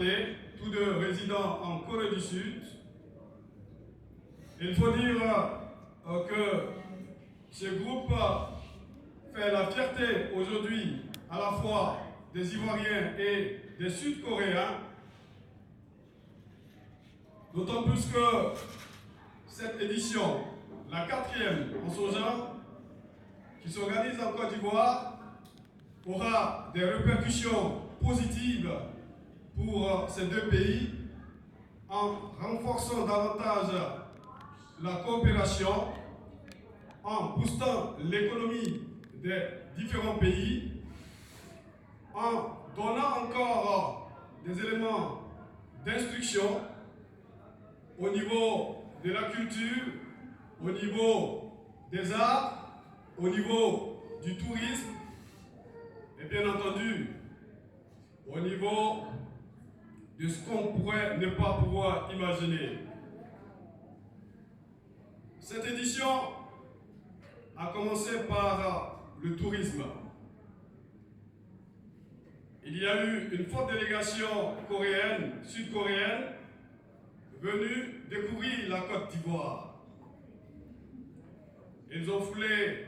tous deux résidant en Corée du Sud. Il faut dire que ce groupe fait la fierté aujourd'hui à la fois des Ivoiriens et des Sud-Coréens, d'autant plus que cette édition, la 4e en son genre, qui s'organise en Côte d'Ivoire, aura des répercussions positives pour ces deux pays en renforçant davantage la coopération, en boostant l'économie des différents pays, en donnant encore des éléments d'instruction au niveau de la culture, au niveau des arts, au niveau du tourisme et bien entendu au niveau de ce qu'on pourrait ne pas pouvoir imaginer. Cette édition a commencé par le tourisme. Il y a eu une forte délégation coréenne, sud-coréenne, venue découvrir la Côte d'Ivoire. Ils ont foulé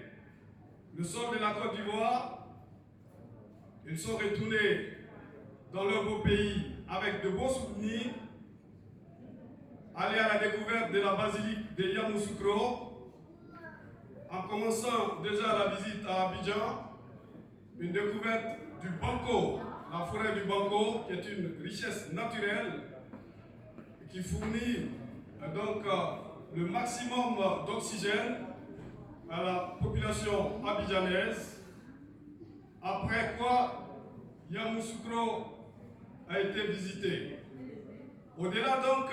le sol de la Côte d'Ivoire. Ils sont retournés dans leur beau pays avec de beaux souvenirs, aller à la découverte de la basilique de Yamoussoukro, en commençant déjà la visite à Abidjan, une découverte du Banco, la forêt du Banco, qui est une richesse naturelle qui fournit donc le maximum d'oxygène à la population abidjanaise. Après quoi, Yamoussoukro a été visité. Au-delà donc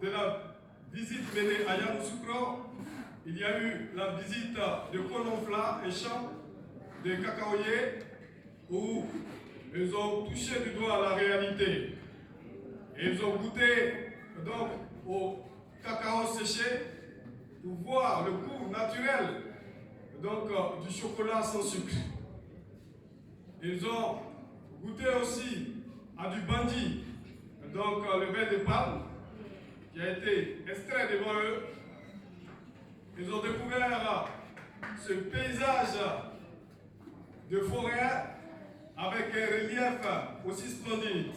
de la visite menée à Yamoussoukro, il y a eu la visite de Kononfla et champ de cacaoyers où ils ont touché du doigt la réalité. Et ils ont goûté donc au cacao séché pour voir le goût naturel donc, du chocolat sans sucre. Ils ont goûté aussi à du bandi, donc le vin de palme, qui a été extrait devant eux. Ils ont découvert ce paysage de forêt avec un relief aussi splendide.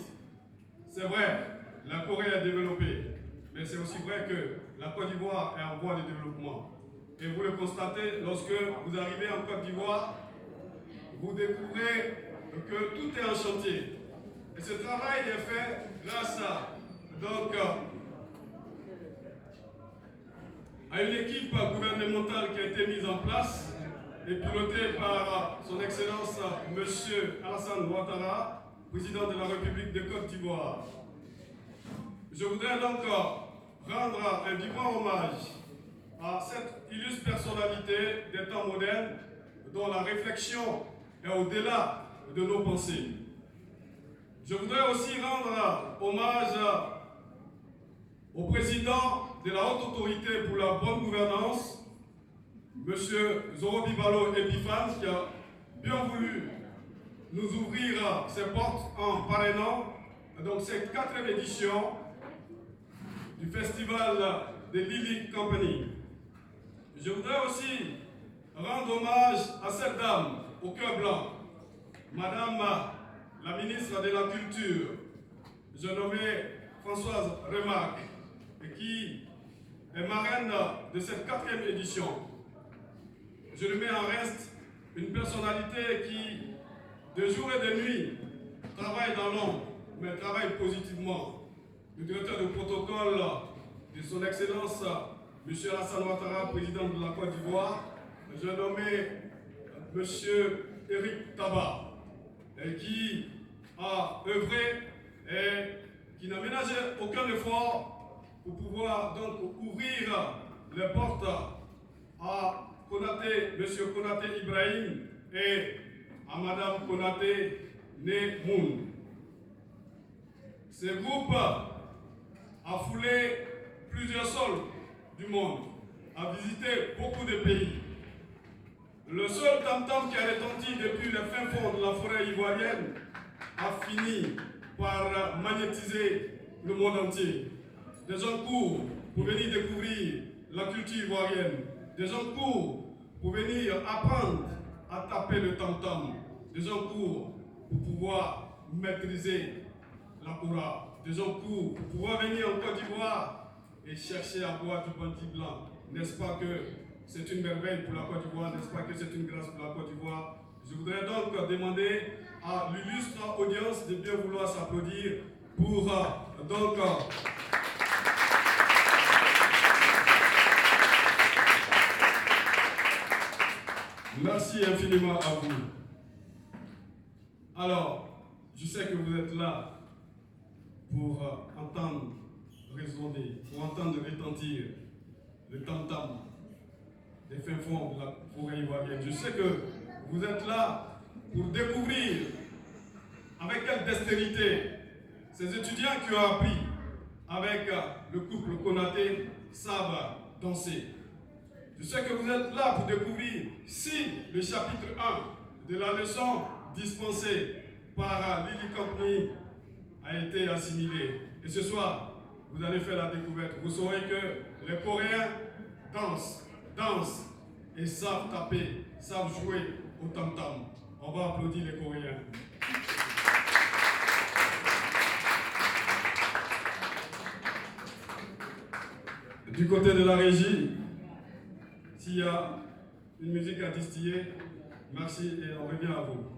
C'est vrai, la Corée a développé, mais c'est aussi vrai que la Côte d'Ivoire est en voie de développement. Et vous le constatez, lorsque vous arrivez en Côte d'Ivoire, vous découvrez que tout est en chantier. Et ce travail est fait grâce à une équipe gouvernementale qui a été mise en place et pilotée par son Excellence M. Alassane Ouattara, président de la République de Côte d'Ivoire. Je voudrais donc rendre un vibrant hommage à cette illustre personnalité des temps modernes dont la réflexion est au-delà de nos pensées. Je voudrais aussi rendre hommage au président de la Haute Autorité pour la bonne gouvernance, M. Zorobibalo Epiphane, qui a bien voulu nous ouvrir ses portes en parrainant donc cette 4e édition du festival de Lily Company. Je voudrais aussi rendre hommage à cette dame au cœur blanc, Madame la ministre de la Culture, je nommais Françoise Remarque, qui est marraine de cette 4e édition. Je lui mets en reste une personnalité qui, de jour et de nuit, travaille dans l'ombre, mais travaille positivement. Le directeur de protocole de son Excellence, M. Alassane Ouattara, président de la Côte d'Ivoire, je nommais M. Eric Tabar, qui a œuvré et qui n'a ménagé aucun effort pour pouvoir donc ouvrir les portes à Konaté, M. Konaté Ibrahim et à Mme Konaté Nemoun. Ce groupe a foulé plusieurs sols du monde, a visité beaucoup de pays. Le seul tam-tam qui a retenti depuis le fin fond de la forêt ivoirienne a fini par magnétiser le monde entier. Des gens courent pour venir découvrir la culture ivoirienne. Des gens courent pour venir apprendre à taper le tam-tam. Des gens courent pour pouvoir maîtriser la koura. Des gens courent pour pouvoir venir en Côte d'Ivoire et chercher à boire du bandit blanc. N'est-ce pas que c'est une merveille pour la Côte d'Ivoire? N'est-ce pas que c'est une grâce pour la Côte d'Ivoire? Je voudrais donc demander à l'illustre audience de bien vouloir s'applaudir pour merci infiniment à vous. Alors, je sais que vous êtes là pour entendre résonner, pour entendre retentir le tam-tam des fins fonds de la forêt ivoirienne. Je sais que vous êtes là pour découvrir avec quelle dextérité ces étudiants qui ont appris avec le couple Konaté savent danser. Je sais que vous êtes là pour découvrir si le chapitre 1 de la leçon dispensée par Lily Company a été assimilé. Et ce soir, vous allez faire la découverte. Vous saurez que les Coréens dansent et savent taper, savent jouer au tam-tam. On va applaudir les Coréens. Du côté de la régie, s'il y a une musique à distiller, merci et on revient à vous.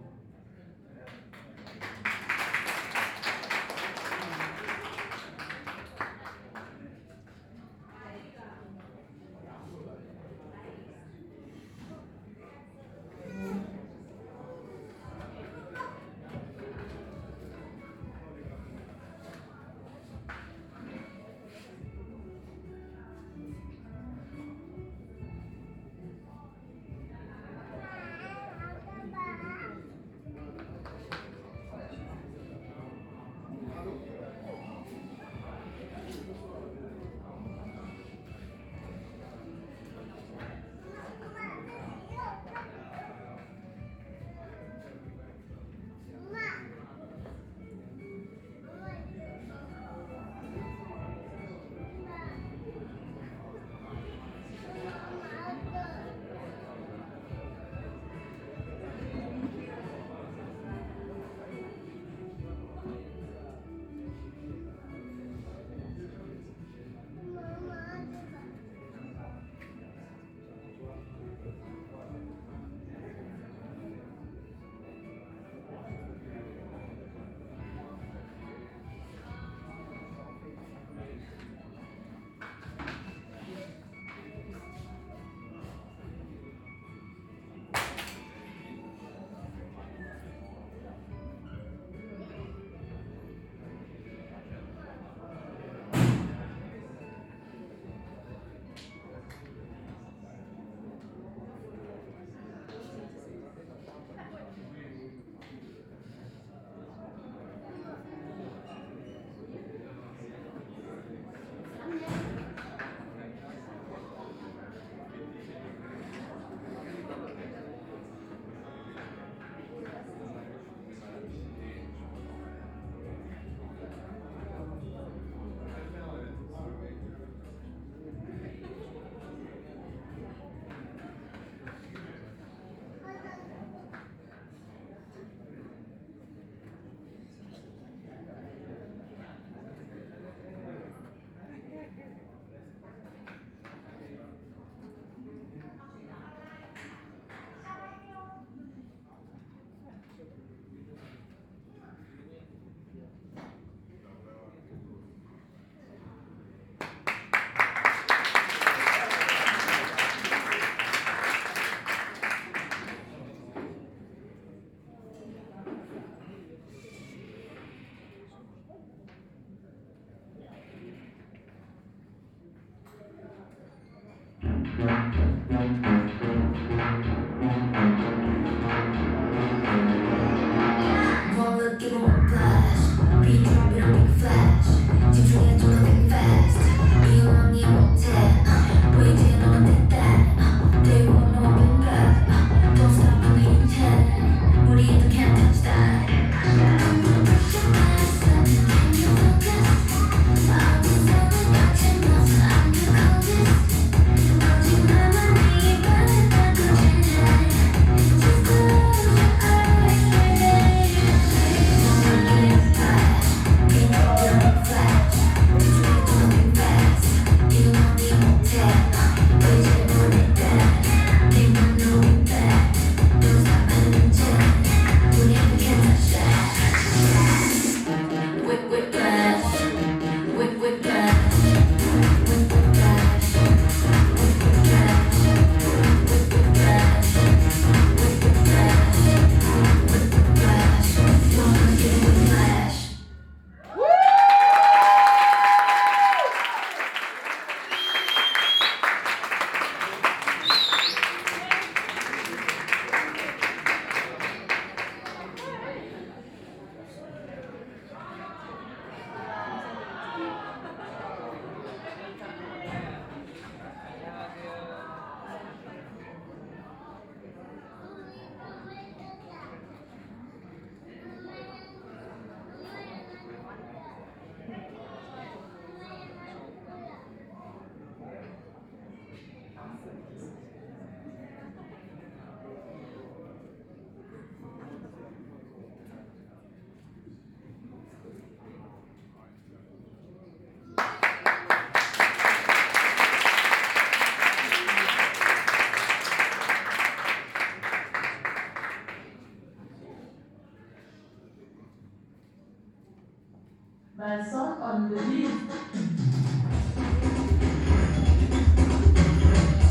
song on the beat.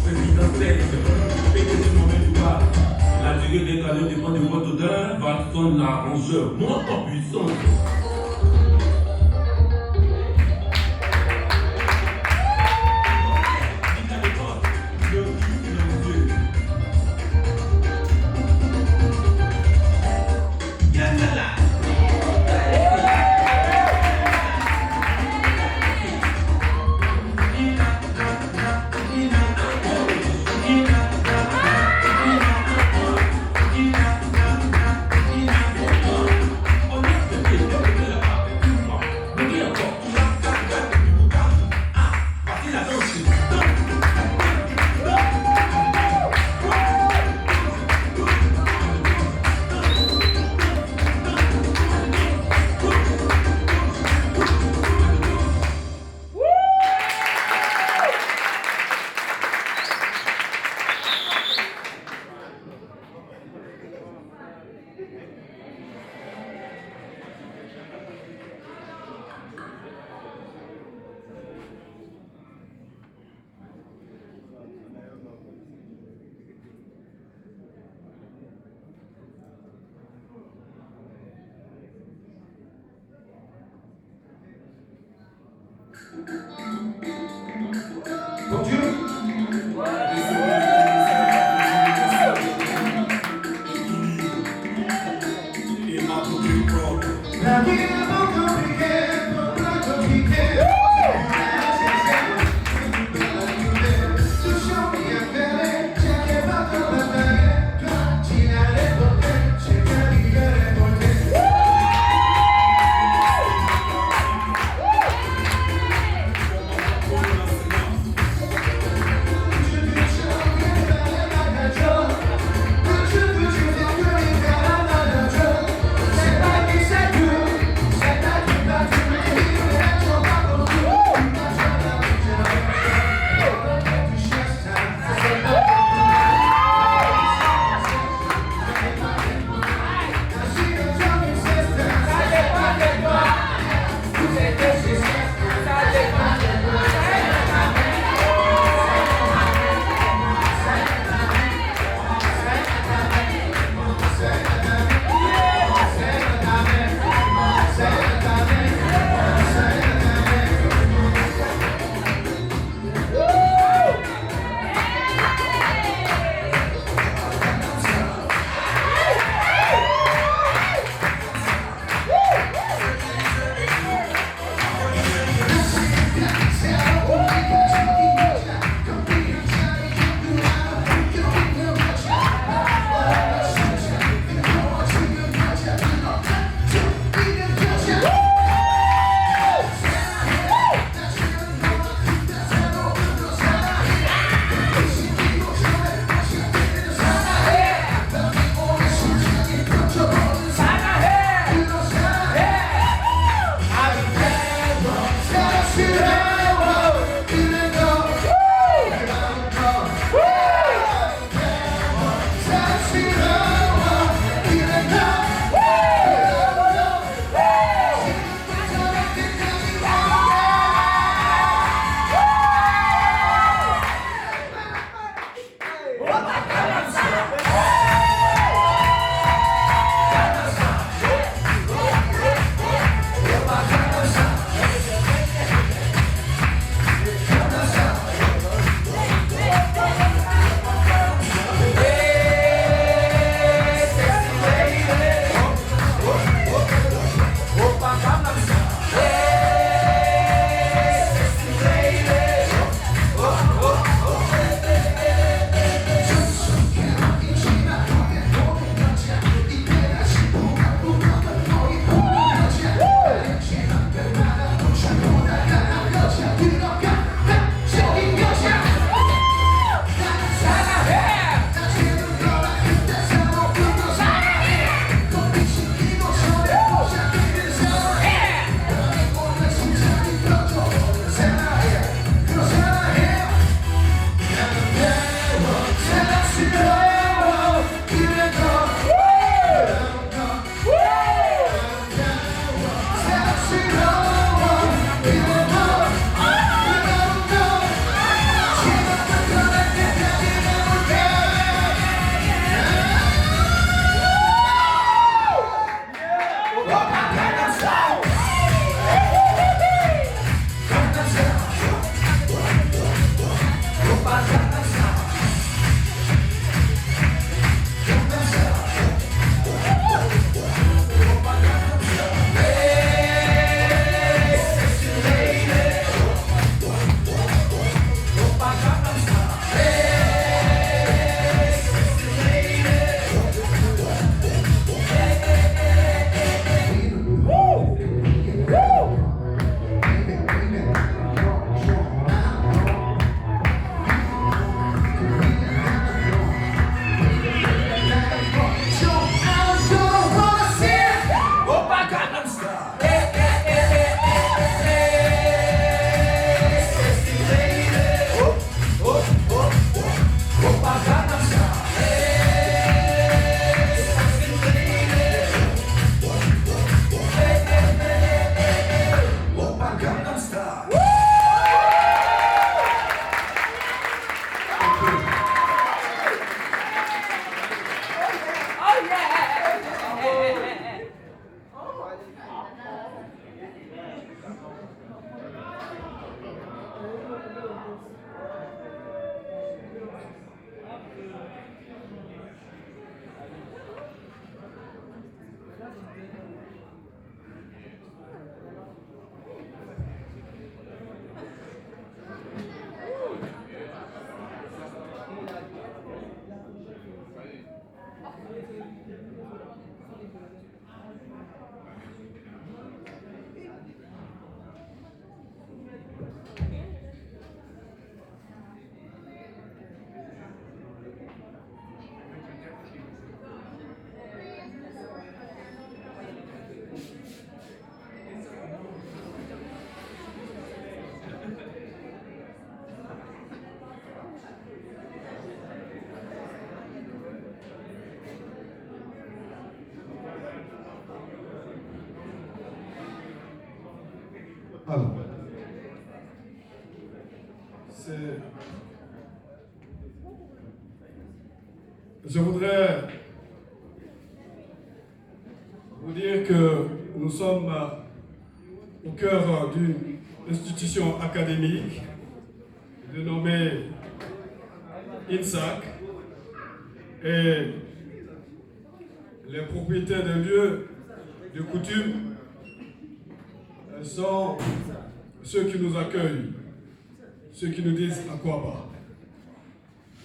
Président 16, faites du moment du bas. La durée des canaux dépend de votre odeur, votre son arrangeur. Monte en puissance. Bon Dieu. La vie est trop compliquée, trop compliquée. Tu chantes bien belle, j'ai qu'à pas te battre. Toi, tu n'as les portées, j'ai qu'à vivre les portées. Insac. Alors, je voudrais vous dire que nous sommes au cœur d'une institution académique dénommée INSAC et les propriétaires des lieux de coutume sont ceux qui nous accueillent, ceux qui nous disent à quoi bas.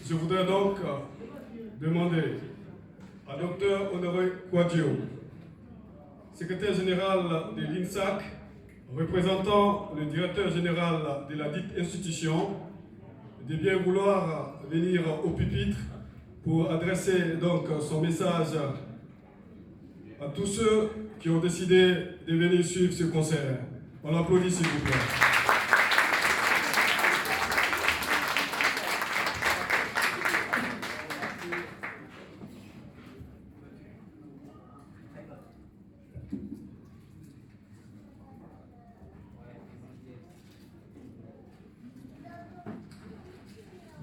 Je voudrais donc demander à Dr Honoré Kouadio, secrétaire général de l'INSAC, représentant le directeur général de la dite institution, de bien vouloir venir au pupitre pour adresser donc son message à tous ceux qui ont décidé de venir suivre ce concert. On l'applaudit s'il vous plaît.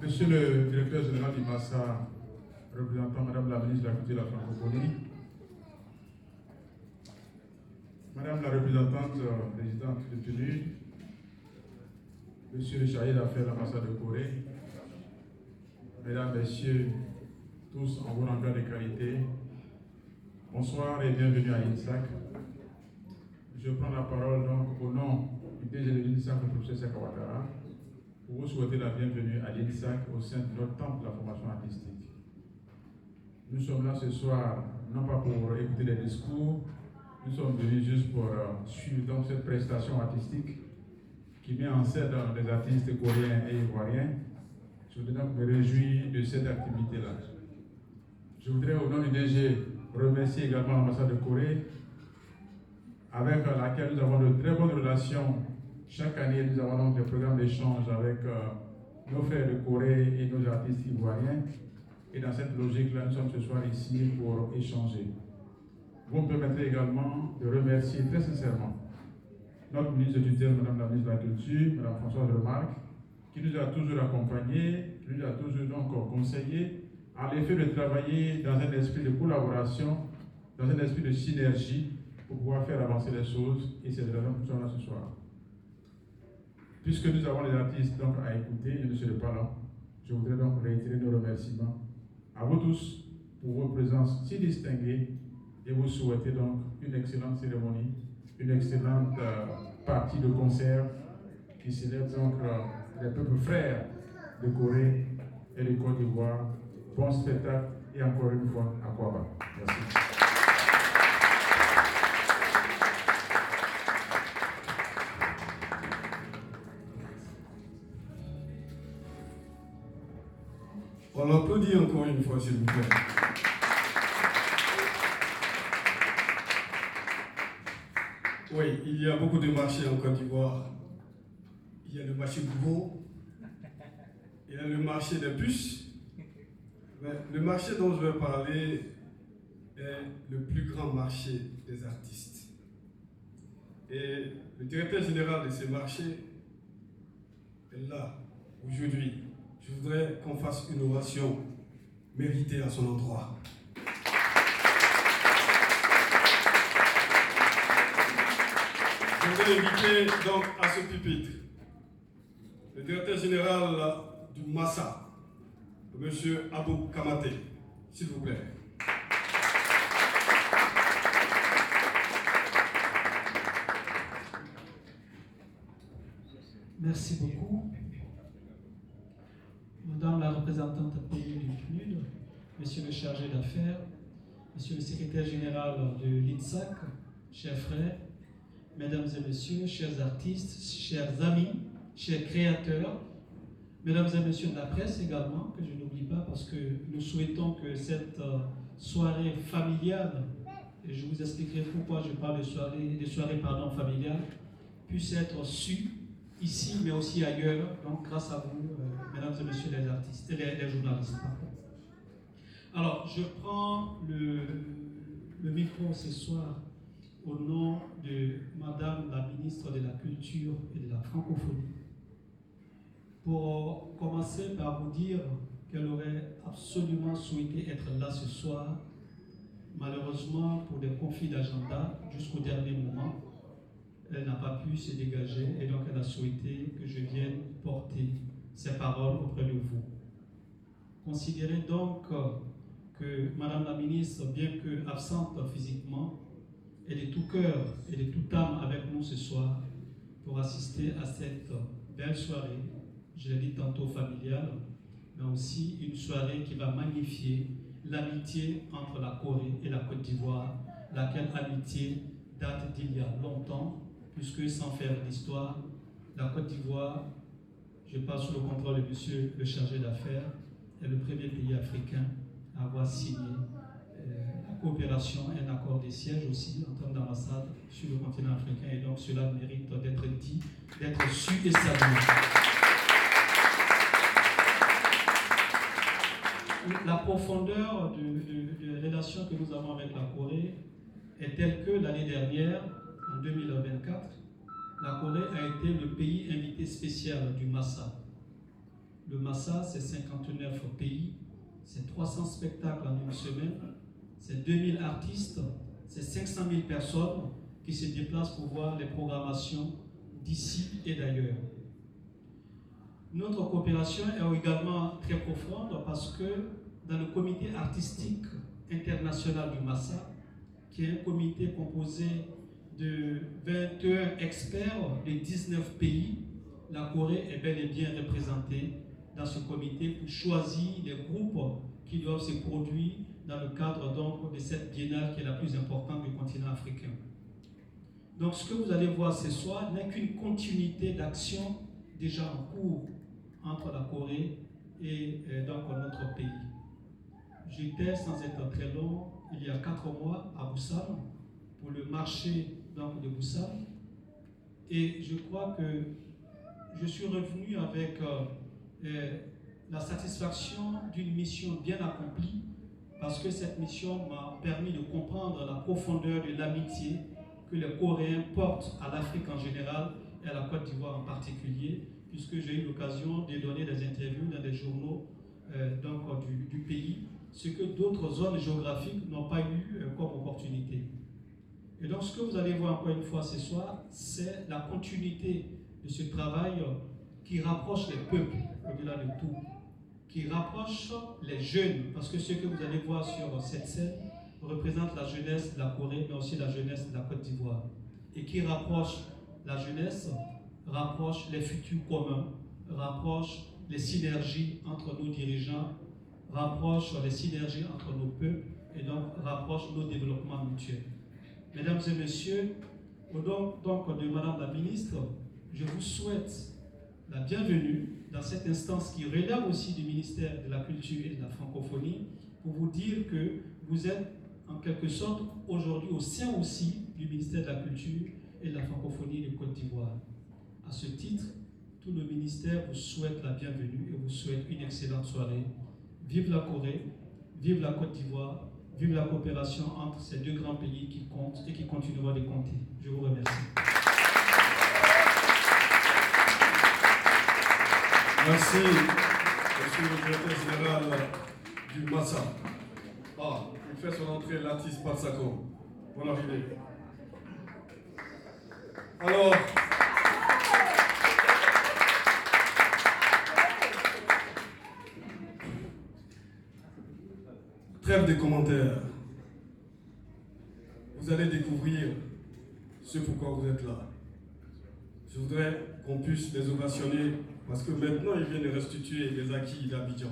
Monsieur le directeur général du MASA, représentant Madame la ministre de la Culture et de la Francophonie, Madame la représentante résidente de tenue, Monsieur le chargé d'affaires de l'ambassade de Corée, Mesdames, Messieurs, tous en bon endroit de qualité, bonsoir et bienvenue à l'INSAC. Je prends la parole donc au nom du DG de l'INSAC, le professeur Seka Ouattara, pour vous souhaiter la bienvenue à l'INSAC au sein de notre temple de la formation artistique. Nous sommes là ce soir, non pas pour écouter des discours, nous sommes venus juste pour suivre donc cette prestation artistique qui met en scène les artistes coréens et ivoiriens. Je voudrais donc me réjouir de cette activité-là. Je voudrais au nom du DG remercier également l'ambassade de Corée, avec laquelle nous avons de très bonnes relations. Chaque année, nous avons donc des programmes d'échange avec nos frères de Corée et nos artistes ivoiriens. Et dans cette logique-là, nous sommes ce soir ici pour échanger. Vous me permettrez également de remercier très sincèrement notre ministre de tutelle, Madame la ministre de la Culture, Madame Françoise Remarque, qui nous a toujours accompagnés, qui nous a toujours donc conseillés à l'effet de travailler dans un esprit de collaboration, dans un esprit de synergie pour pouvoir faire avancer les choses. Et c'est de la raison que nous sommes là ce soir. Puisque nous avons les artistes donc à écouter, je ne serai pas là, je voudrais donc réitérer nos remerciements à vous tous pour votre présence si distinguée et vous souhaiter donc une excellente cérémonie, une excellente partie de concert qui célèbre donc les peuples frères de Corée et de Côte d'Ivoire. Bon spectacle et encore une fois, à Kouaba. Merci. On l'applaudit encore une fois, s'il vous plaît. Oui, il y a beaucoup de marchés en Côte d'Ivoire. Il y a le marché Gouveau, il y a le marché des puces. Mais le marché dont je vais parler est le plus grand marché des artistes. Et le directeur général de ces marchés est là, aujourd'hui. Je voudrais qu'on fasse une ovation méritée à son endroit. Je voudrais inviter donc à ce pupitre le directeur général du Massa, M. Abou Kamate, s'il vous plaît. Merci beaucoup. Madame la représentante pays du PNUD, Monsieur le chargé d'affaires, Monsieur le secrétaire général de l'INSAC, chers frères, Mesdames et Messieurs, chers artistes, chers amis, chers créateurs, Mesdames et Messieurs de la presse également, que je n'oublie pas parce que nous souhaitons que cette soirée familiale, et je vous expliquerai pourquoi je parle de soirée familiale, puisse être su ici mais aussi ailleurs, donc grâce à vous, Mesdames et Messieurs les artistes, les journalistes. Alors, je prends le micro ce soir au nom de Madame la ministre de la Culture et de la Francophonie, pour commencer par vous dire qu'elle aurait absolument souhaité être là ce soir. Malheureusement, pour des conflits d'agenda, jusqu'au dernier moment, elle n'a pas pu se dégager et donc elle a souhaité que je vienne porter ses paroles auprès de vous. Considérez donc que Madame la ministre, bien que absente physiquement, elle est tout cœur, elle est toute âme avec nous ce soir pour assister à cette belle soirée, je l'ai dit tantôt familiale, mais aussi une soirée qui va magnifier l'amitié entre la Corée et la Côte d'Ivoire, laquelle amitié date d'il y a longtemps, puisque sans faire l'histoire, la Côte d'Ivoire, je passe sous le contrôle de monsieur le chargé d'affaires, est le premier pays africain à avoir signé la coopération et un accord des sièges aussi en termes d'ambassade sur le continent africain, et donc cela mérite d'être dit, d'être su et salué. La profondeur de relations que nous avons avec la Corée est telle que l'année dernière, en 2024, la Corée a été le pays invité spécial du Massa. Le Massa, c'est 59 pays, c'est 300 spectacles en une semaine, c'est 2000 artistes, c'est 500 000 personnes qui se déplacent pour voir les programmations d'ici et d'ailleurs. Notre coopération est également très profonde parce que dans le comité artistique international du Massa, qui est un comité composé de 21 experts de 19 pays, la Corée est bel et bien représentée dans ce comité pour choisir les groupes qui doivent se produire dans le cadre donc de cette biennale qui est la plus importante du continent africain. Donc ce que vous allez voir ce soir n'est qu'une continuité d'actions déjà en cours entre la Corée et donc notre pays. J'étais, sans être très long, il y a 4 mois à Busan pour le marché donc, de Busan, et je crois que je suis revenu avec la satisfaction d'une mission bien accomplie, parce que cette mission m'a permis de comprendre la profondeur de l'amitié que les Coréens portent à l'Afrique en général et à la Côte d'Ivoire en particulier, puisque j'ai eu l'occasion de donner des interviews dans des journaux du pays, ce que d'autres zones géographiques n'ont pas eu comme opportunité. Et donc ce que vous allez voir encore une fois ce soir, c'est la continuité de ce travail qui rapproche les peuples au-delà de tout, qui rapproche les jeunes, parce que ce que vous allez voir sur cette scène représente la jeunesse de la Corée, mais aussi la jeunesse de la Côte d'Ivoire, et qui rapproche la jeunesse, rapproche les futurs communs, rapproche les synergies entre nos dirigeants, rapproche les synergies entre nos peuples, et donc rapproche nos développements mutuels. Mesdames et messieurs, au nom donc de Madame la ministre, je vous souhaite la bienvenue dans cette instance qui relève aussi du ministère de la Culture et de la Francophonie, pour vous dire que vous êtes en quelque sorte aujourd'hui au sein aussi du ministère de la Culture et de la Francophonie de Côte d'Ivoire. À ce titre, tout le ministère vous souhaite la bienvenue et vous souhaite une excellente soirée. Vive la Corée, vive la Côte d'Ivoire, vive la coopération entre ces deux grands pays qui comptent et qui continueront de compter. Je vous remercie. Merci, monsieur le directeur général du Massa. Ah, il fait son entrée Latis Patsako. Bonne arrivée. Alors, trêve des commentaires. Vous allez découvrir ce pourquoi vous êtes là. Je voudrais qu'on puisse les ovationner parce que maintenant ils viennent restituer les acquis d'Abidjan.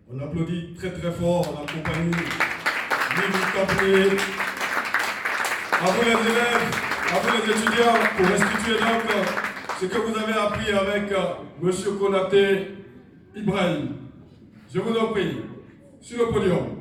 On applaudit très très fort la compagnie Vive Caprier. À vous les élèves, à vous les étudiants pour restituer donc ce que vous avez appris avec M. Konaté Ibrahim. Je vous en prie, sur le podium.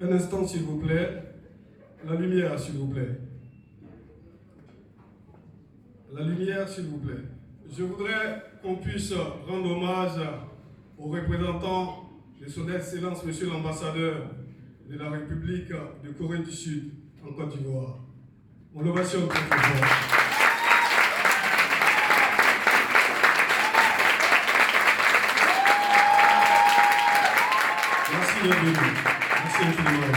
Un instant, s'il vous plaît. La lumière, s'il vous plaît. La lumière, s'il vous plaît. Je voudrais qu'on puisse rendre hommage aux représentants de son Excellence, Monsieur l'ambassadeur de la République de Corée du Sud en Côte d'Ivoire. On l'ovationne très fort. Merci d'être venu. Merci infiniment.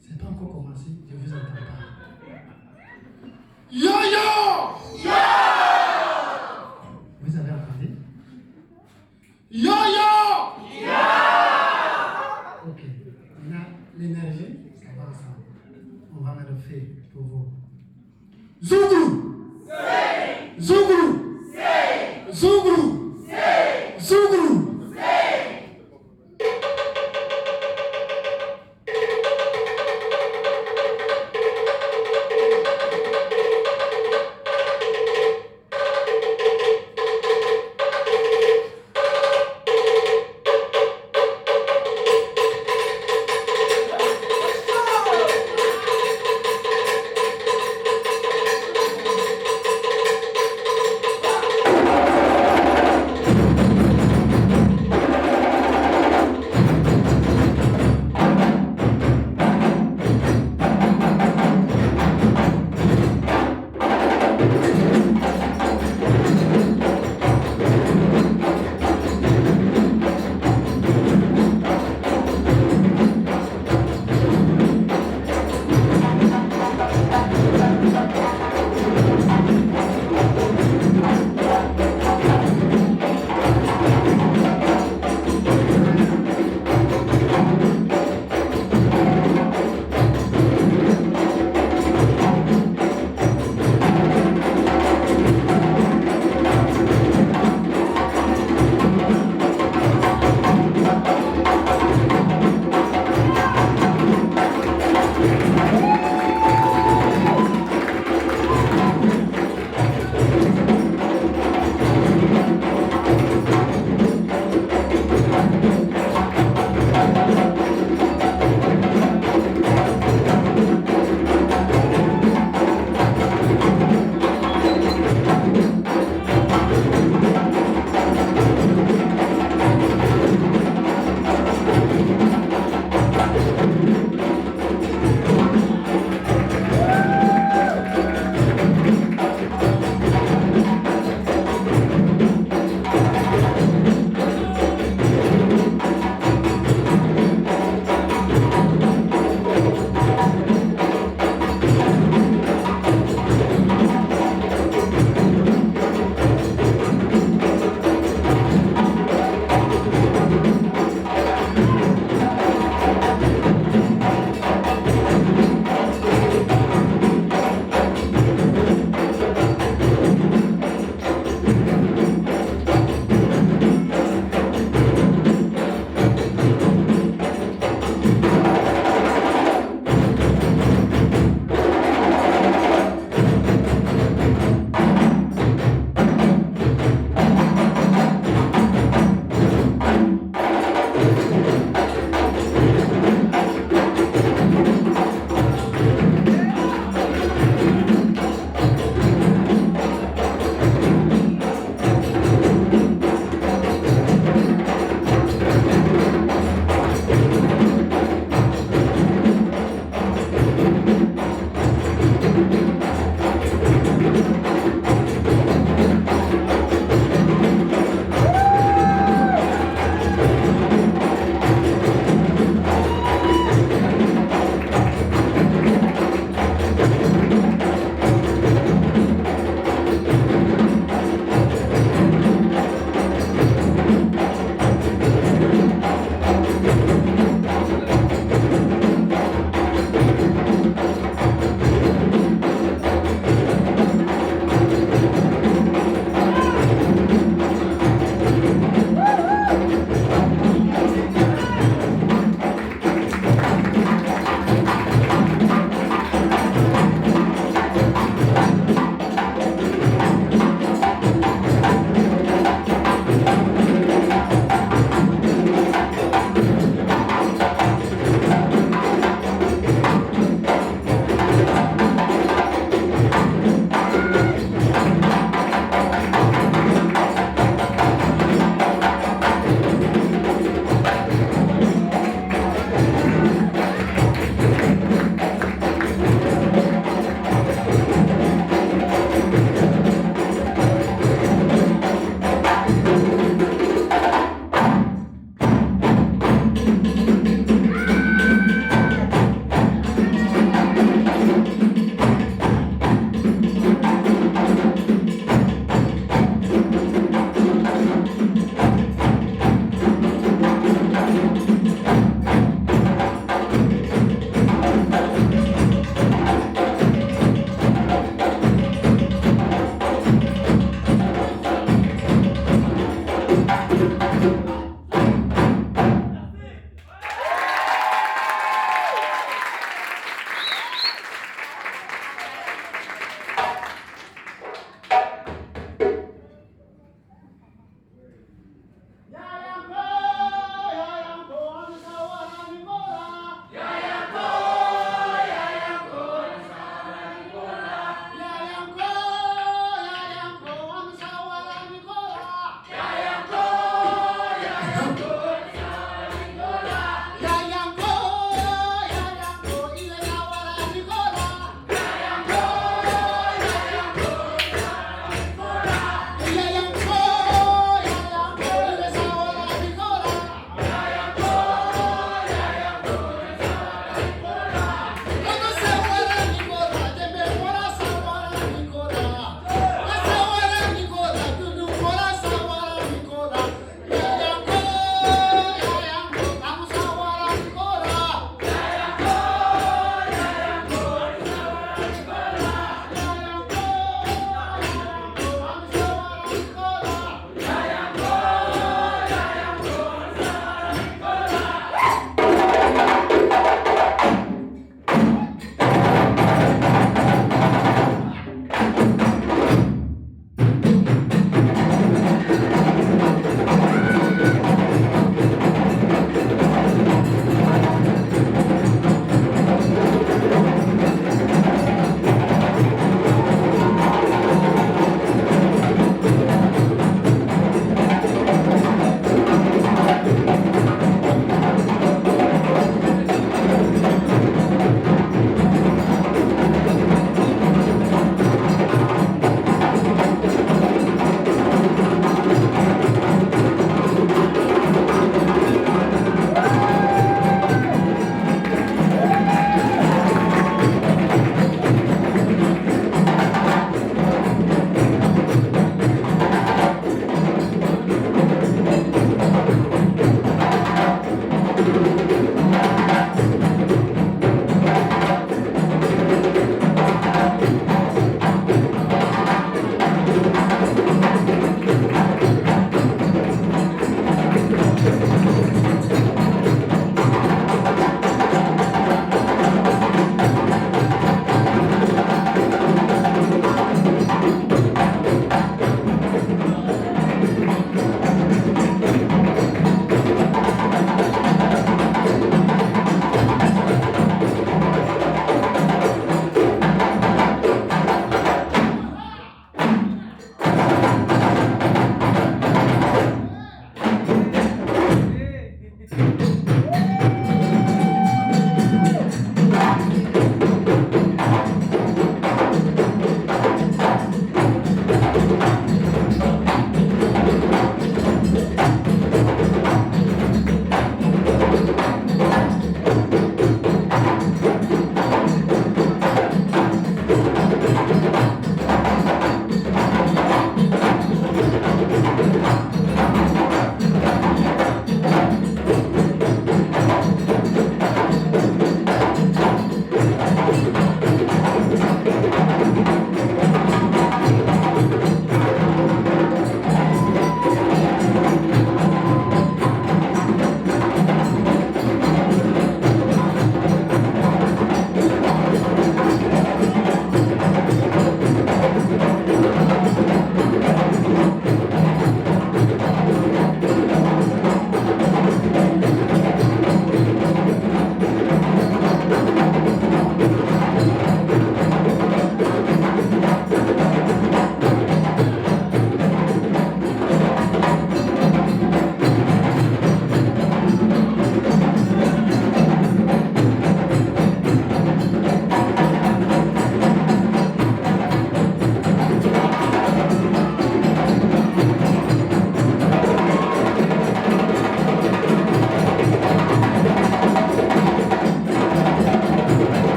C'est pas encore commencé, je vous entends pas. Vous avez entendu? Ok, on a l'énergie, ça va ensemble. On va le faire pour vous. Zouglou! Zouglou! Zouglou! Zouglou!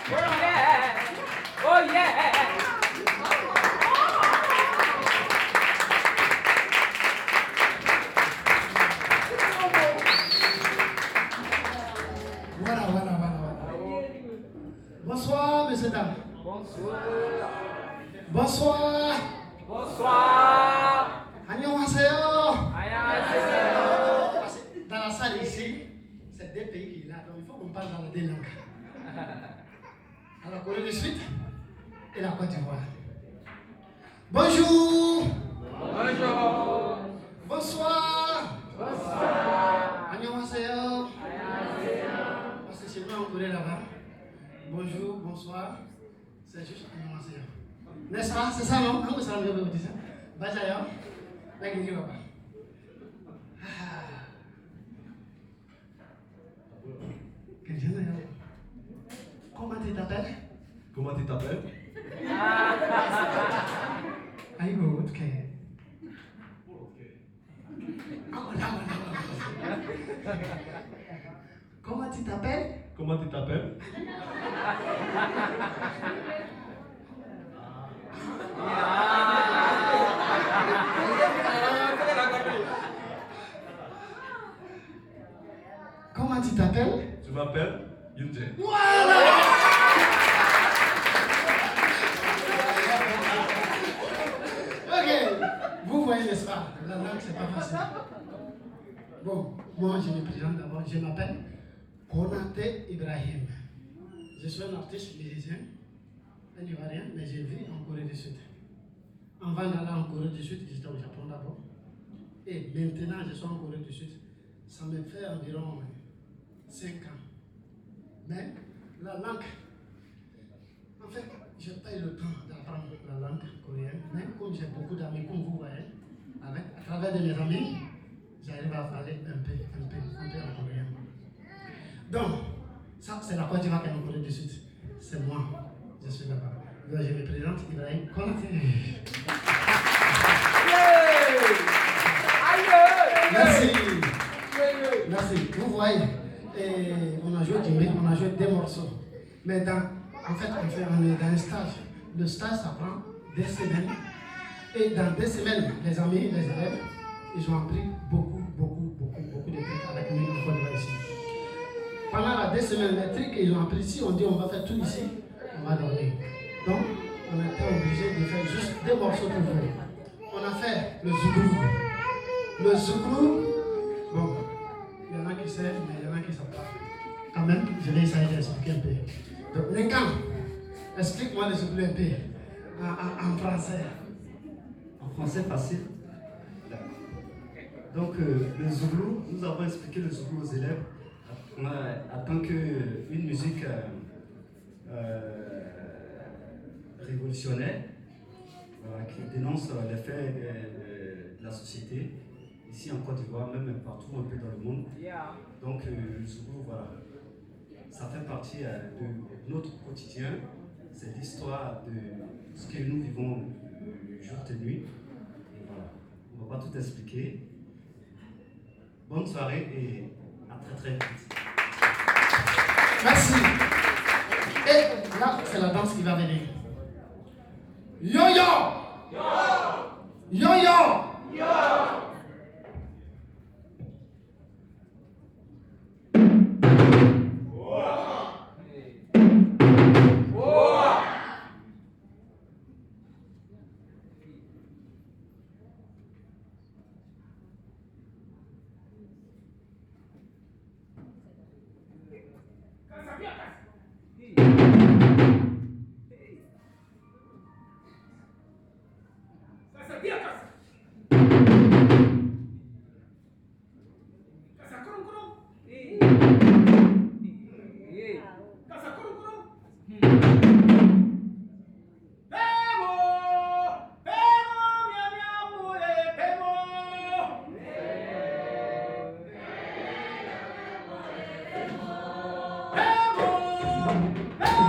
Oh yeah! Voilà. Bonsoir, messieurs, dames. Bonsoir. Annyeonghaseyo. Dans la salle ici, c'est deux pays qui sont là, donc il faut qu'on parle dans les deux langues. Alors, Corée du Sud et la Côte d'Ivoire. Bonjour. Bonsoir. Annyeonghaseyo. Parce que chez moi en Corée là-bas, bonjour, bonsoir, c'est juste annyeonghaseyo. N'est-ce pas? C'est ça, non? Non, c'est ça, vous dites ça. Bajayo. Là, il dit là-bas. Comment tu t'appelles? Comment tu t'appelles? Aïgo, ok. Comment tu t'appelles? Comment tu t'appelles? Comment tu t'appelles? Je m'appelle Yunje. Voilà! Ok, vous voyez, n'est-ce pas? La langue, c'est pas facile. Bon, moi, je me présente d'abord. Je m'appelle Konaté Ibrahim. Je suis un artiste musicien, un Ivoirien, mais je vis en Corée du Sud. Avant d'aller en Corée du Sud, j'étais au Japon d'abord. Et maintenant, je suis en Corée du Sud. Ça me fait environ 5 ans. Mais la langue, en fait, je n'ai pas eu le temps d'apprendre la langue coréenne. Mais comme j'ai beaucoup d'amis, comme vous voyez, à travers de mes amis, j'arrive à parler un peu en coréen. Donc, ça, c'est la Côte d'Ivoire qui est en Corée du Sud. C'est moi, je suis là-bas. Donc, je me présente, Ibrahim Konaté. Merci. Vous voyez, on a joué du rythme, on a joué des morceaux. Mais en fait, on est dans un stage. Le stage, ça prend 2 semaines. Et dans 2 semaines, les amis, les élèves, ils ont appris beaucoup de trucs avec nous en Côte d'Ivoire ici. Pendant les 2 semaines, les trucs qu'ils ont appris ici, on dit on va faire tout ici, on va dormir. Donc, on a été obligé de faire juste 2 morceaux pour vous. On a fait le zouglou. Le zouglou, bon, il y en a qui savent, mais il y en a qui ne savent pas. Quand même, je vais essayer d'expliquer un peu. Donc, Nenkan, explique-moi le zouglou un peu en français. En français facile. Donc, le zouglou, nous avons expliqué le zouglou aux élèves en tant qu'une musique révolutionnaire qui dénonce les faits de la société, ici en Côte d'Ivoire, même partout un peu dans le monde. Donc, le zouglou, voilà, ça fait partie de notre quotidien. C'est l'histoire de ce que nous vivons jour et nuit. Et voilà, on ne va pas tout expliquer. Bonne soirée et à très vite. Merci. Et là, c'est la danse qui va venir. Yo-yo! Yo-yo! Hey!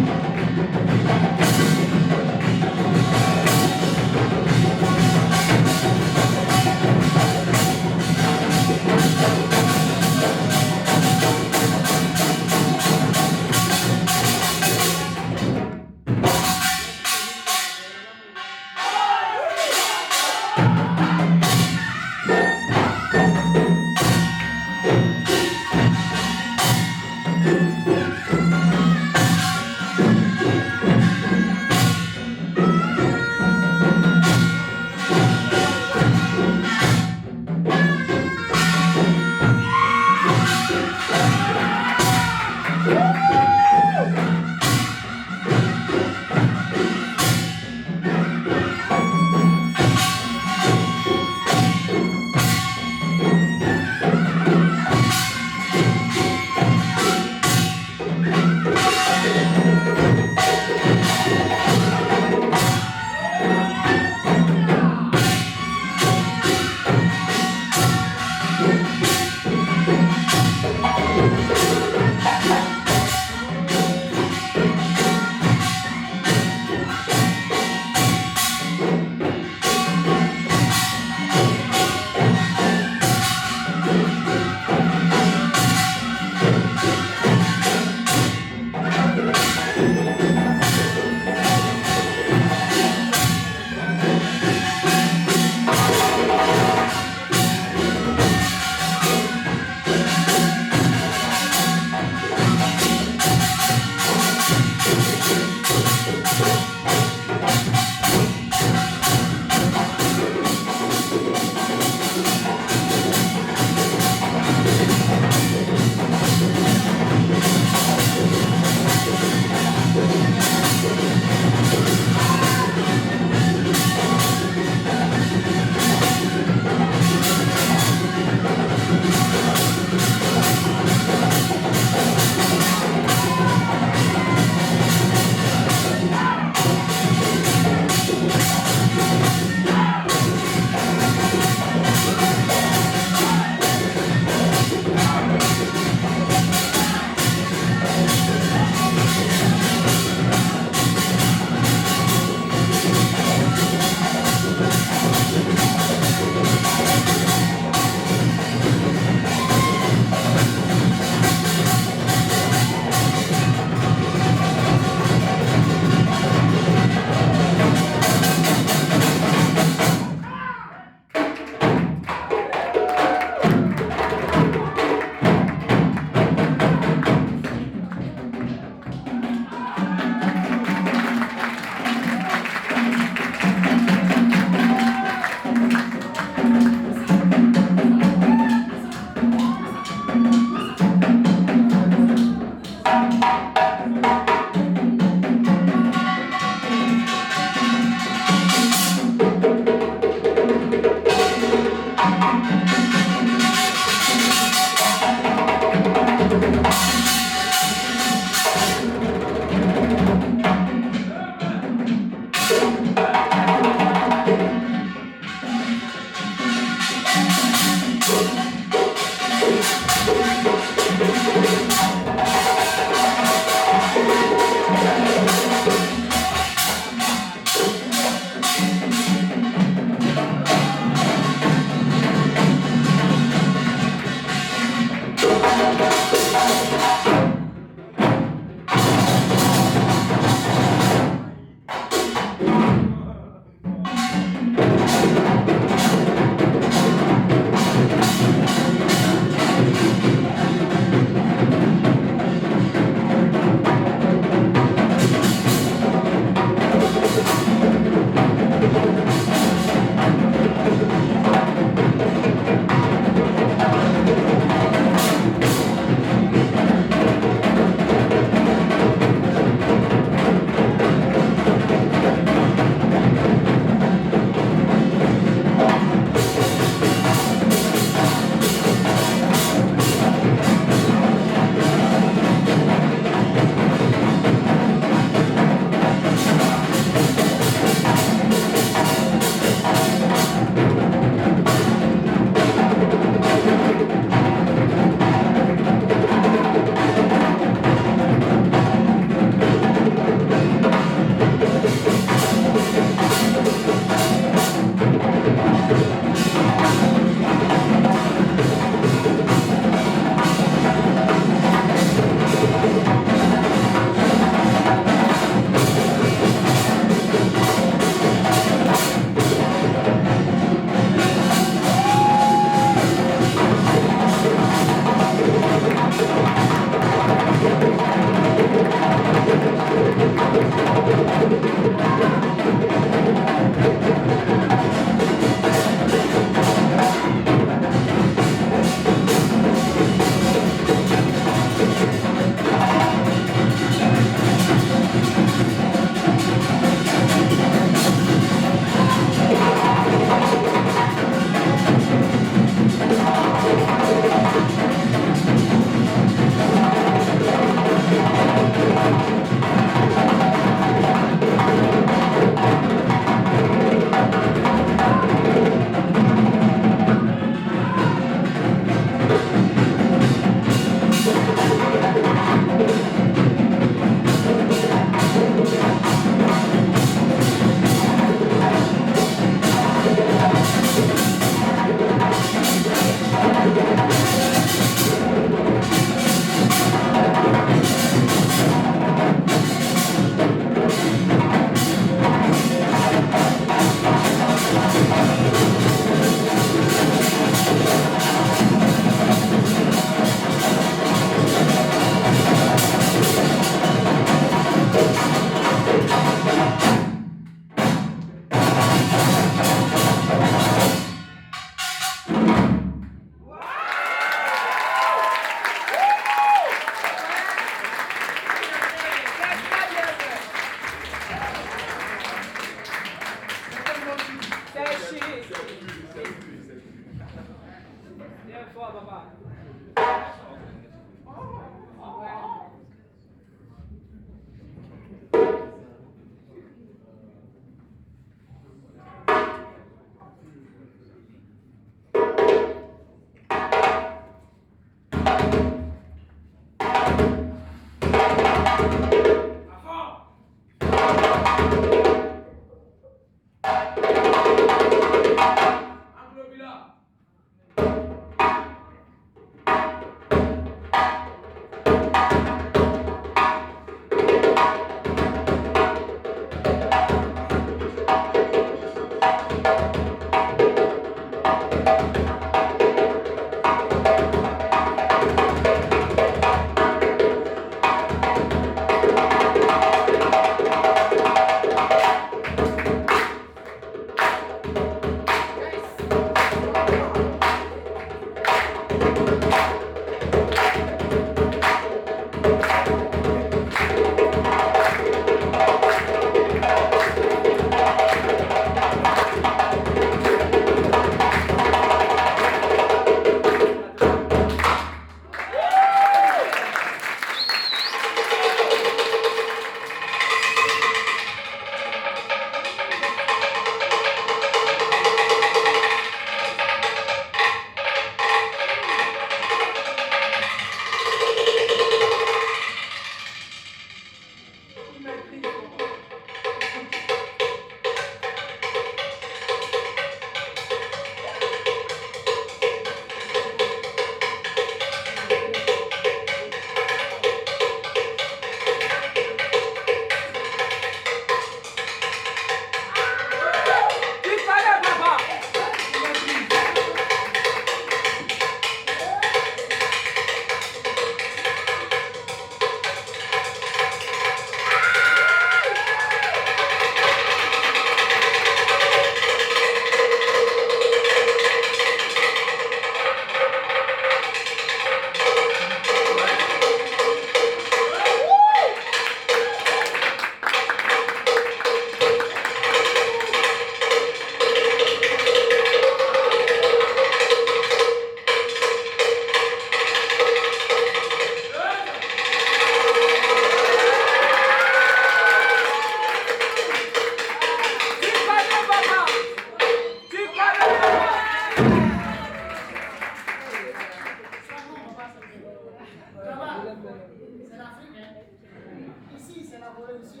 collaborer ici.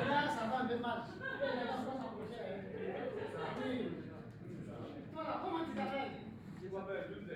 Là, ça va un peu mal. Les gens vont s'approcher. Oui. Voilà, comment tu t'appelles? Je m'appelle Yunze.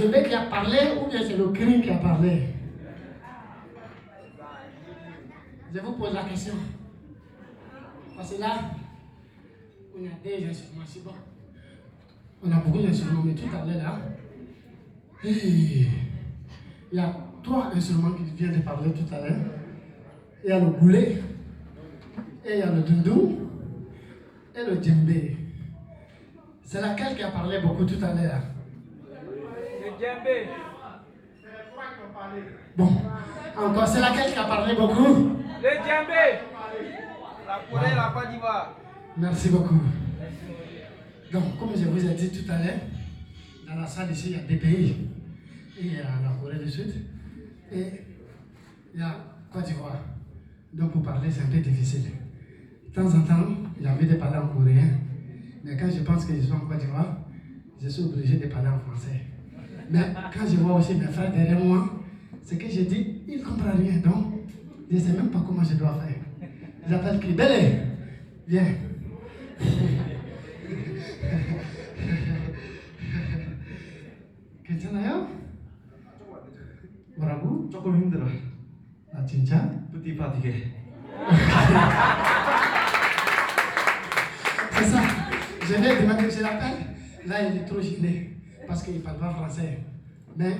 djembé qui a parlé ou bien c'est le cri qui a parlé? Je vous pose la question. Parce que là, on a des instruments, c'est bon. On a beaucoup d'instruments, mais tout à l'heure là, il y a 3 instruments qui viennent de parler tout à l'heure. Il y a le goulet, et il y a le doudou, et le djembé. C'est laquelle qui a parlé beaucoup tout à l'heure? Le djembé. Bon, encore, c'est laquelle qui a parlé beaucoup? Le djembé. La Corée, la Côte d'Ivoire. Merci beaucoup. Donc, comme je vous ai dit tout à l'heure, dans la salle ici, il y a des pays. Il y a la Corée du Sud et il y a Côte d'Ivoire. Donc, pour parler, c'est un peu difficile. De temps en temps, j'ai envie de parler en coréen. Mais quand je pense que je suis en Côte d'Ivoire, je suis obligé de parler en français. Mais quand je vois aussi mes frères derrière moi, ce que je dis, ils ne comprennent rien. Donc, je ne sais même pas comment je dois faire. J'appelle Kribele. Viens. 괜찮아요? 뭐라고? 조금 힘들어. 아 진짜? 뿌띠 빠지게. C'est ça. Je vais demander que je l'appelle. Là, il est trop gêné parce qu'il ne parle pas français. Mais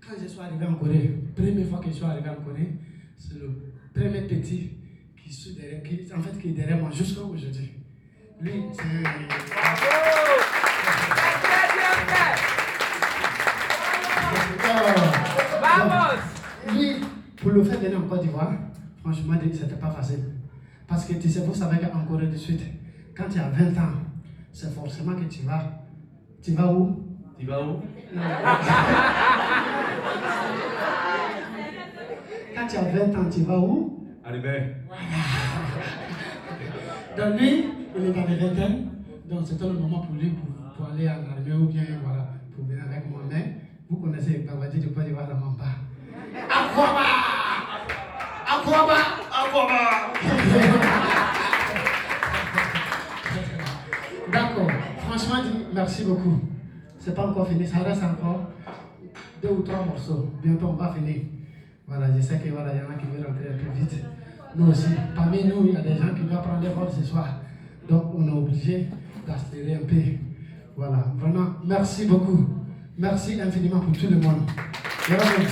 quand je suis arrivé en Corée, première fois que je suis arrivé en Corée, c'est le premier petit qui est derrière moi jusqu'à aujourd'hui. Lui, c'est... Vamos! Lui, pour le faire venir en Côte d'Ivoire, franchement, c'était pas facile. Parce que tu sais, vous savez qu'en Corée du Sud, quand tu as 20 ans, c'est forcément que tu vas. Tu vas où? Tu vas où? Quand tu as 20 ans, tu vas où? Arrivé. Donc lui, il est dans les vingtaines. Donc c'était le moment pour lui pour aller en armée ou bien voilà, pour venir avec moi. Mais vous connaissez Babadi de Côte d'Ivoire, la Mamba. Aquaba! Aquaba! Aquaba! D'accord. Franchement, merci beaucoup. C'est pas encore fini. Ça reste encore 2 ou 3 morceaux. Bientôt, on va finir. Voilà, je sais qu'il voilà, y en a qui veulent rentrer un peu vite. Nous aussi. Parmi nous, il y a des gens qui doivent prendre des vols ce soir. Donc, on est obligé d'accélérer un peu. Voilà. Vraiment, merci beaucoup. Merci infiniment pour tout le monde. Merci.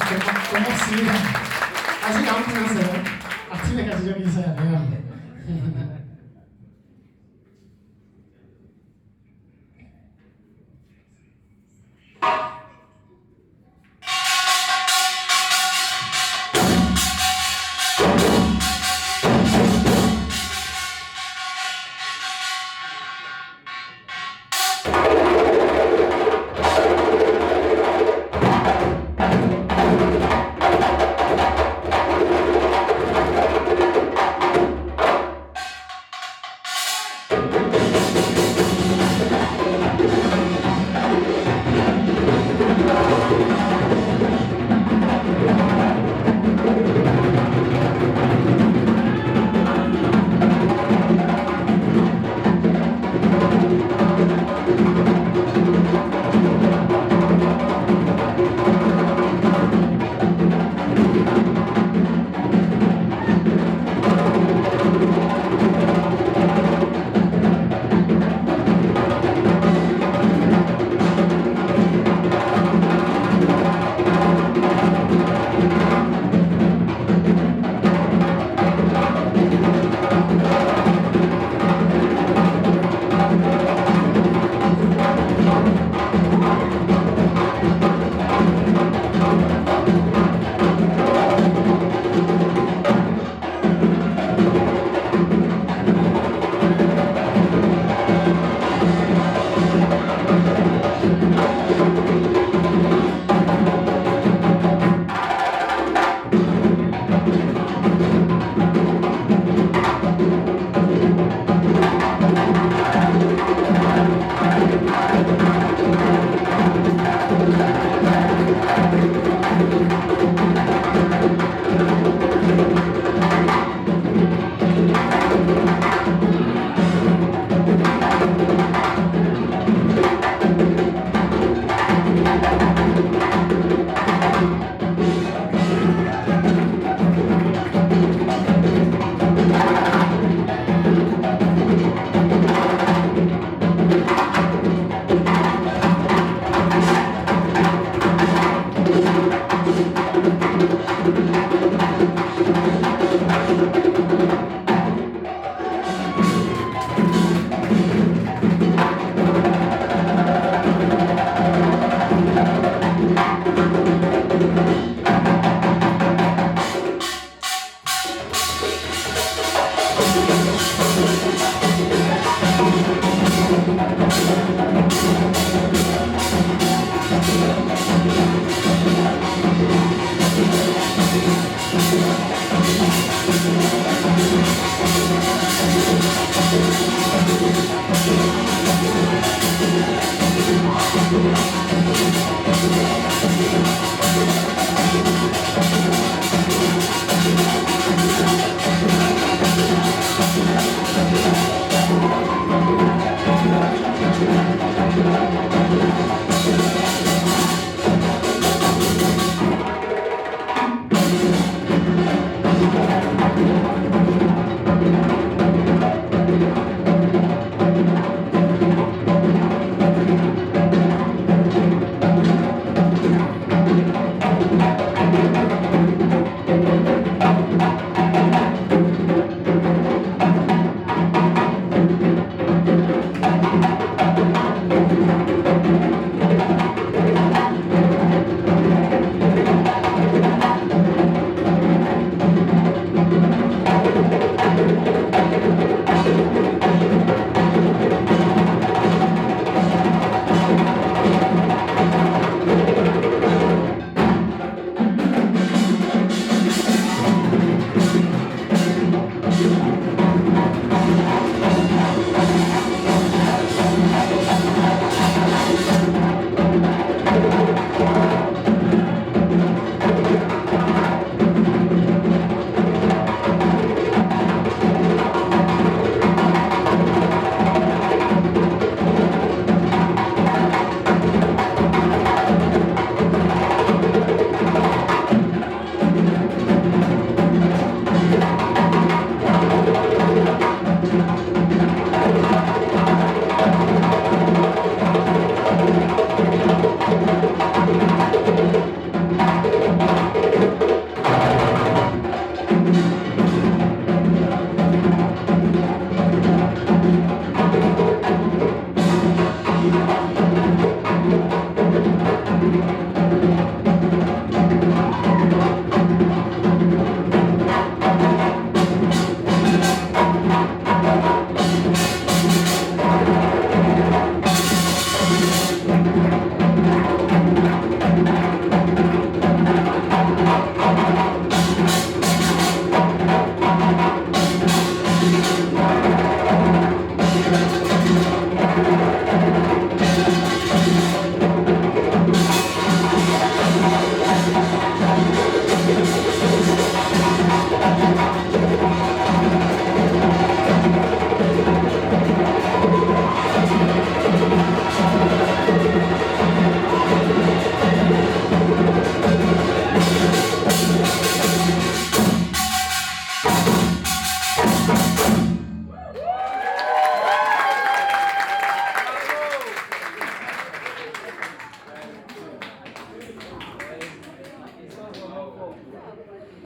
Thank you.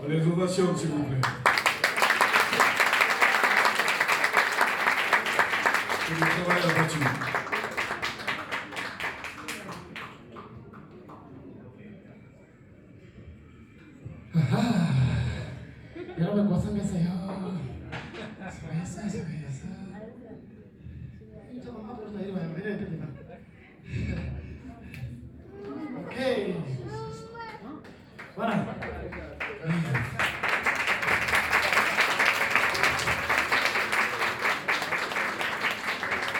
Les ovations, s'il vous plaît. C'est le travail abattu. 여러분 고생했어요. 수고했어. 조금 앞으로 더 이리 와요. 이래야 됩니다. 오케이. voilà.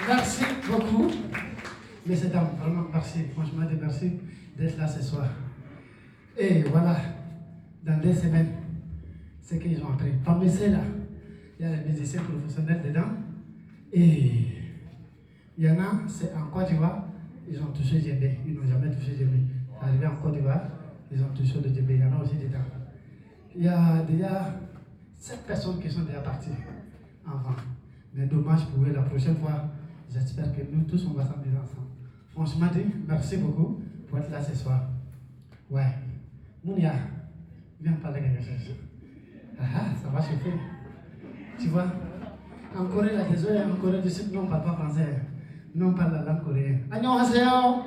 Merci beaucoup, messieurs dames, vraiment merci, franchement merci d'être là ce soir. Et voilà, dans 2 semaines, ce qu'ils ont appris. Parmi ceux-là, il y a les musiciens professionnels dedans, et il y en a, c'est en Côte d'Ivoire, ils ont touché djembé, ils n'ont jamais touché djembé. Arrivé en Côte d'Ivoire, ils ont touché le djembé, il y en a aussi dedans. Il y a déjà 7 personnes qui sont déjà parties avant. Mais dommage pour eux, la prochaine fois, j'espère que nous tous on va s'amuser ensemble. Franchement dit, merci beaucoup pour être là ce soir. Ouais. Mounia, viens parler quelque chose. Ah, ça va chauffer. Tu vois, en Corée, là, désolé, en Corée du Sud, nous on ne parle pas français. Nous on parle la langue coréenne. 안녕하세요.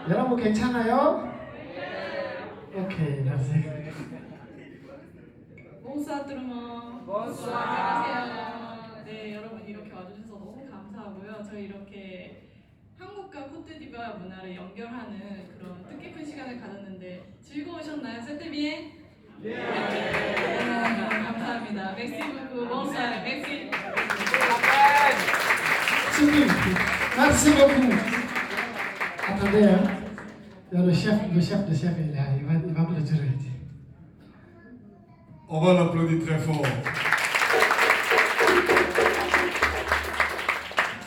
여러분 괜찮아요? Ok, merci. Bonsoir tout le monde. Bonsoir. 안녕하세요. 네, 여러분 이렇게 와주셔서 너무 감사하고 감사하고요. 저희 이렇게 한국과 코트디부아르 문화를 연결하는 그런 뜻깊은 시간을 가졌는데 즐거우셨나요, 세테비에? 네. 감사합니다. Merci beaucoup. Bonsoir. Merci. Merci beaucoup. Attendez, hein. Il y a le chef de chef est là, il va me le dire. On va l'applaudir très fort.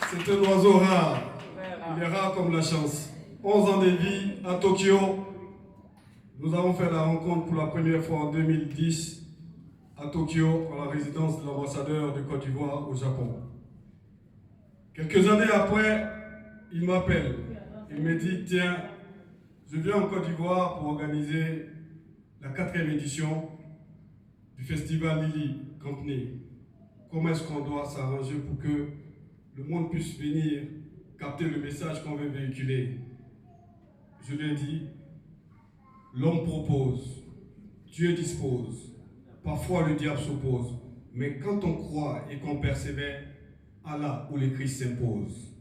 C'est un oiseau rare. Il est rare comme la chance. 11 ans de vie à Tokyo. Nous avons fait la rencontre pour la première fois en 2010 à Tokyo, à la résidence de l'ambassadeur de Côte d'Ivoire au Japon. Quelques années après, il m'appelle. Il me dit, tiens, je viens en Côte d'Ivoire pour organiser la 4e édition du festival Lily Company. Comment est-ce qu'on doit s'arranger pour que le monde puisse venir capter le message qu'on veut véhiculer? Je lui ai dit, l'homme propose, Dieu dispose, parfois le diable s'oppose, mais quand on croit et qu'on persévère, Allah ou le Christ s'impose.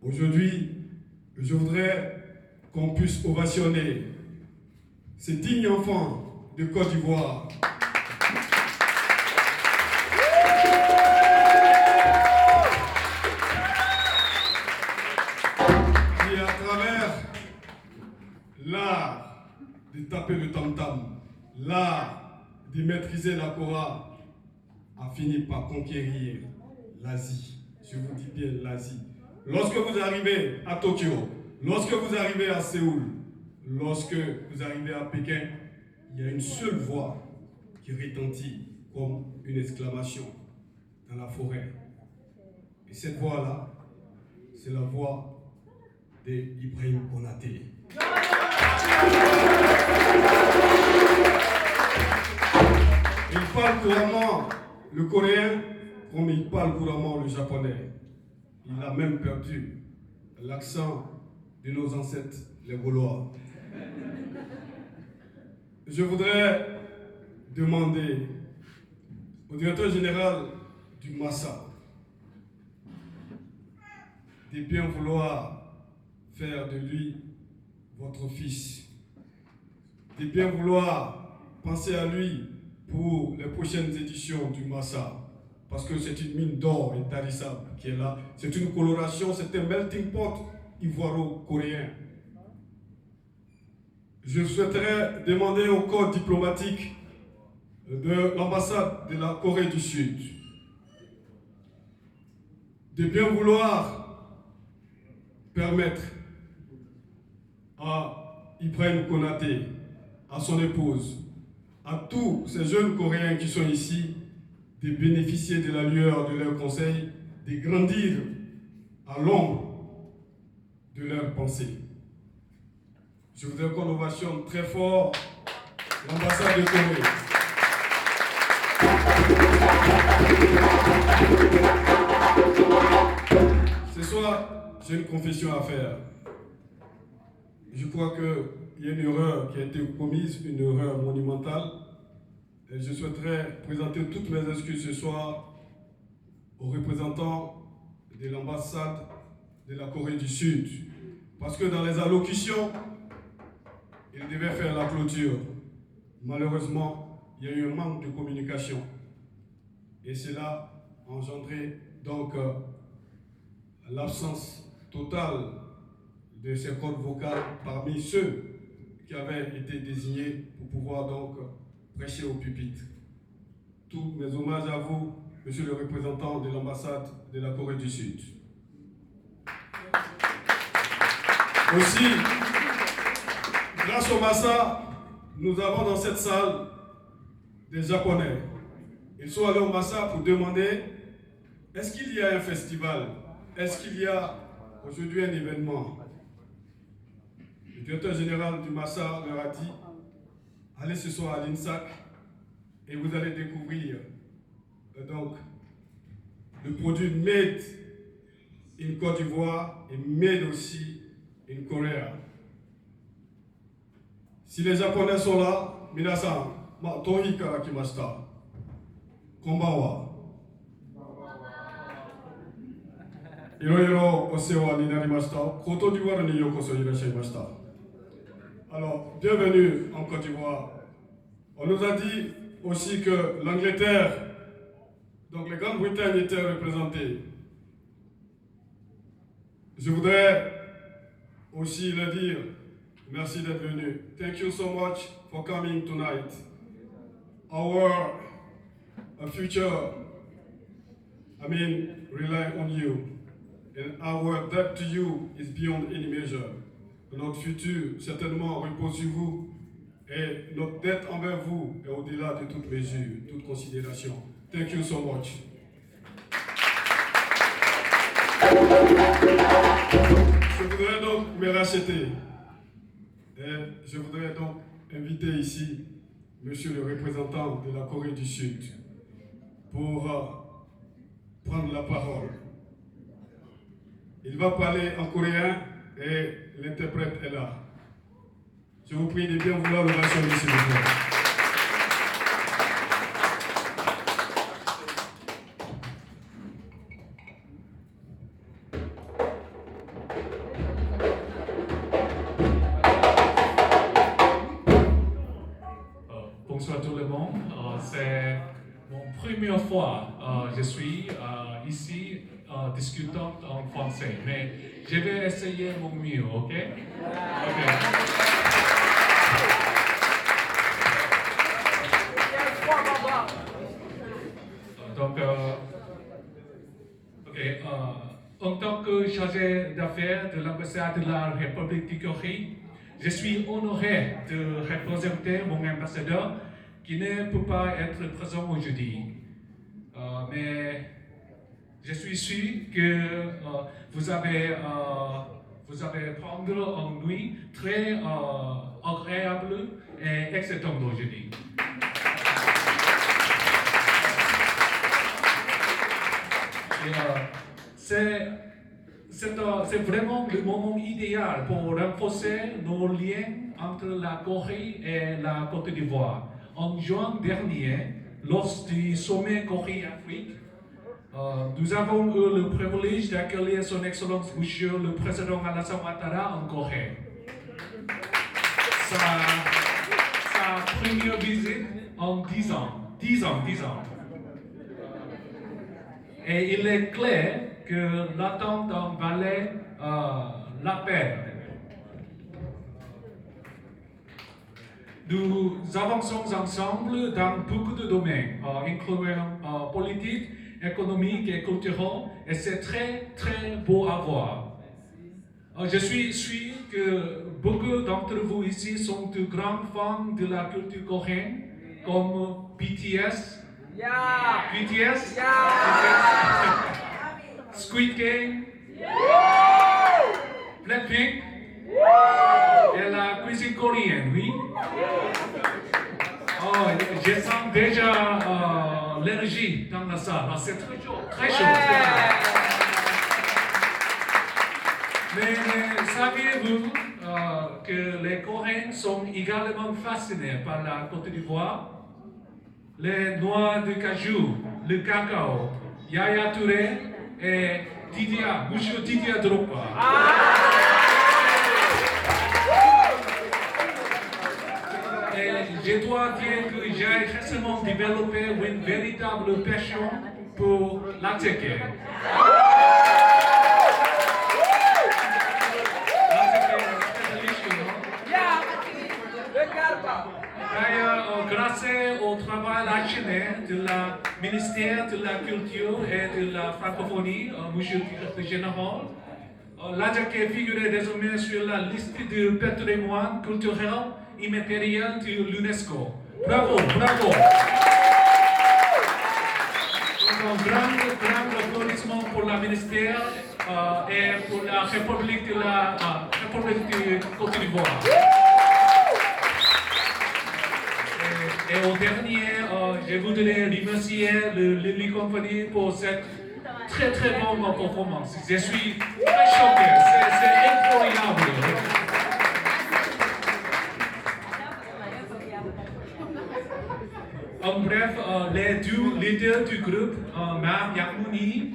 Aujourd'hui, je voudrais qu'on puisse ovationner ces dignes enfants de Côte d'Ivoire. Qui, à travers l'art de taper le tam-tam, l'art de maîtriser la Kora, a fini par conquérir l'Asie. Je vous dis bien l'Asie. Lorsque vous arrivez à Tokyo, lorsque vous arrivez à Séoul, lorsque vous arrivez à Pékin, il y a une seule voix qui retentit comme une exclamation dans la forêt. Et cette voix-là, c'est la voix d'Ibrahim Konaté. Il parle couramment le coréen comme il parle couramment le japonais. Il a même perdu l'accent de nos ancêtres, les Gaulois. Je voudrais demander au directeur général du Massa de bien vouloir faire de lui votre fils, de bien vouloir penser à lui pour les prochaines éditions du Massa. Parce que c'est une mine d'or intarissable qui est là. C'est une coloration, c'est un melting pot ivoiro-coréen. Je souhaiterais demander au corps diplomatique de l'ambassade de la Corée du Sud de bien vouloir permettre à Ibrahim Konaté, à son épouse, à tous ces jeunes Coréens qui sont ici, de bénéficier de la lueur de leurs conseils, de grandir à l'ombre de leurs pensées. Je voudrais qu'on ovationne très fort l'ambassade de Corée. Ce soir, j'ai une confession à faire. Je crois qu'il y a une erreur qui a été commise, une erreur monumentale. Et je souhaiterais présenter toutes mes excuses ce soir aux représentants de l'ambassade de la Corée du Sud. Parce que dans les allocutions, ils devaient faire la clôture. Malheureusement, il y a eu un manque de communication. Et cela a engendré donc l'absence totale de ces cordes vocales parmi ceux qui avaient été désignés pour pouvoir donc prêcher au pupitre. Tous mes hommages à vous, monsieur le représentant de l'ambassade de la Corée du Sud. Aussi, grâce au Massa, nous avons dans cette salle des Japonais. Ils sont allés au Massa pour demander est-ce qu'il y a un festival? Est-ce qu'il y a aujourd'hui un événement? Le directeur général du Massa leur a dit allez ce soir à l'INSAC et vous allez découvrir donc le produit made in Côte d'Ivoire et made aussi in Corée. Si les Japonais sont là, minasan, ma tohi kara kimashita. Konbanwa. いろいろお世話になりました。コートジボワールにようこそいらっしゃいました。Alors, bienvenue en Côte d'Ivoire. On nous a dit aussi que l'Angleterre, donc la Grande-Bretagne était représentée. Je voudrais aussi le dire, merci d'être venu. Thank you so much for coming tonight. Our future, rely on you. And our debt to you is beyond any measure. Notre futur, certainement, repose sur vous. Et notre dette envers vous est au-delà de toute mesure, toute considération. Thank you so much. Je voudrais donc me racheter. Et je voudrais donc inviter ici Monsieur le représentant de la Corée du Sud pour prendre la parole. Il va parler en coréen et l'interprète est là. Je vous prie de bien vouloir l'ovation, s'il vous plaît. Bonsoir tout le monde. C'est mon première fois je suis ici discutant en français, mais je vais essayer mon mieux, ok? Donc, en tant que chargé d'affaires de l'ambassade de la République du Corée, je suis honoré de représenter mon ambassadeur qui ne peut pas être présent aujourd'hui. Mais je suis sûr que vous allez prendre une nuit très agréable et excitante aujourd'hui. C'est vraiment le moment idéal pour renforcer nos liens entre la Corée et la Côte d'Ivoire. En juin dernier, lors du sommet Corée-Afrique, nous avons eu le privilège d'accueillir son Excellence Monsieur le Président Alassane Ouattara en Corée. Sa première visite en 10 ans. Et il est clair que l'attente en valait la peine. Nous avançons ensemble dans beaucoup de domaines, incluant politique, économique et culturel, et c'est très très beau à voir. Je suis sûr que beaucoup d'entre vous ici sont de grands fans de la culture coréenne, comme BTS. BTS? Squid Game, Blackpink, et la cuisine coréenne, oui. Oh, je sens déjà l'énergie dans la salle. C'est très chaud, très chaud. Mais saviez-vous que les Coréens sont également fascinés par la Côte d'Ivoire? Les noix de cajou, le cacao, Yaya Touré et Monsieur Didier Drogba. Et je dois dire que j'ai récemment développé une véritable passion pour l'Attiqué. D'ailleurs, grâce au travail acharné de la ministère de la Culture et de la Francophonie, Monsieur le Directeur Général, l'Attiqué figurait désormais sur la liste du patrimoine culturel immatériel de l'UNESCO. Bravo, bravo! Donc, un grand applaudissement pour le ministère et pour la République de Côte d'Ivoire. Et au dernier, je voudrais remercier le Lily Company pour cette très très bonne performance. Je suis très choqué, c'est incroyable. En bref, les deux leaders du groupe, Mme Yakmouni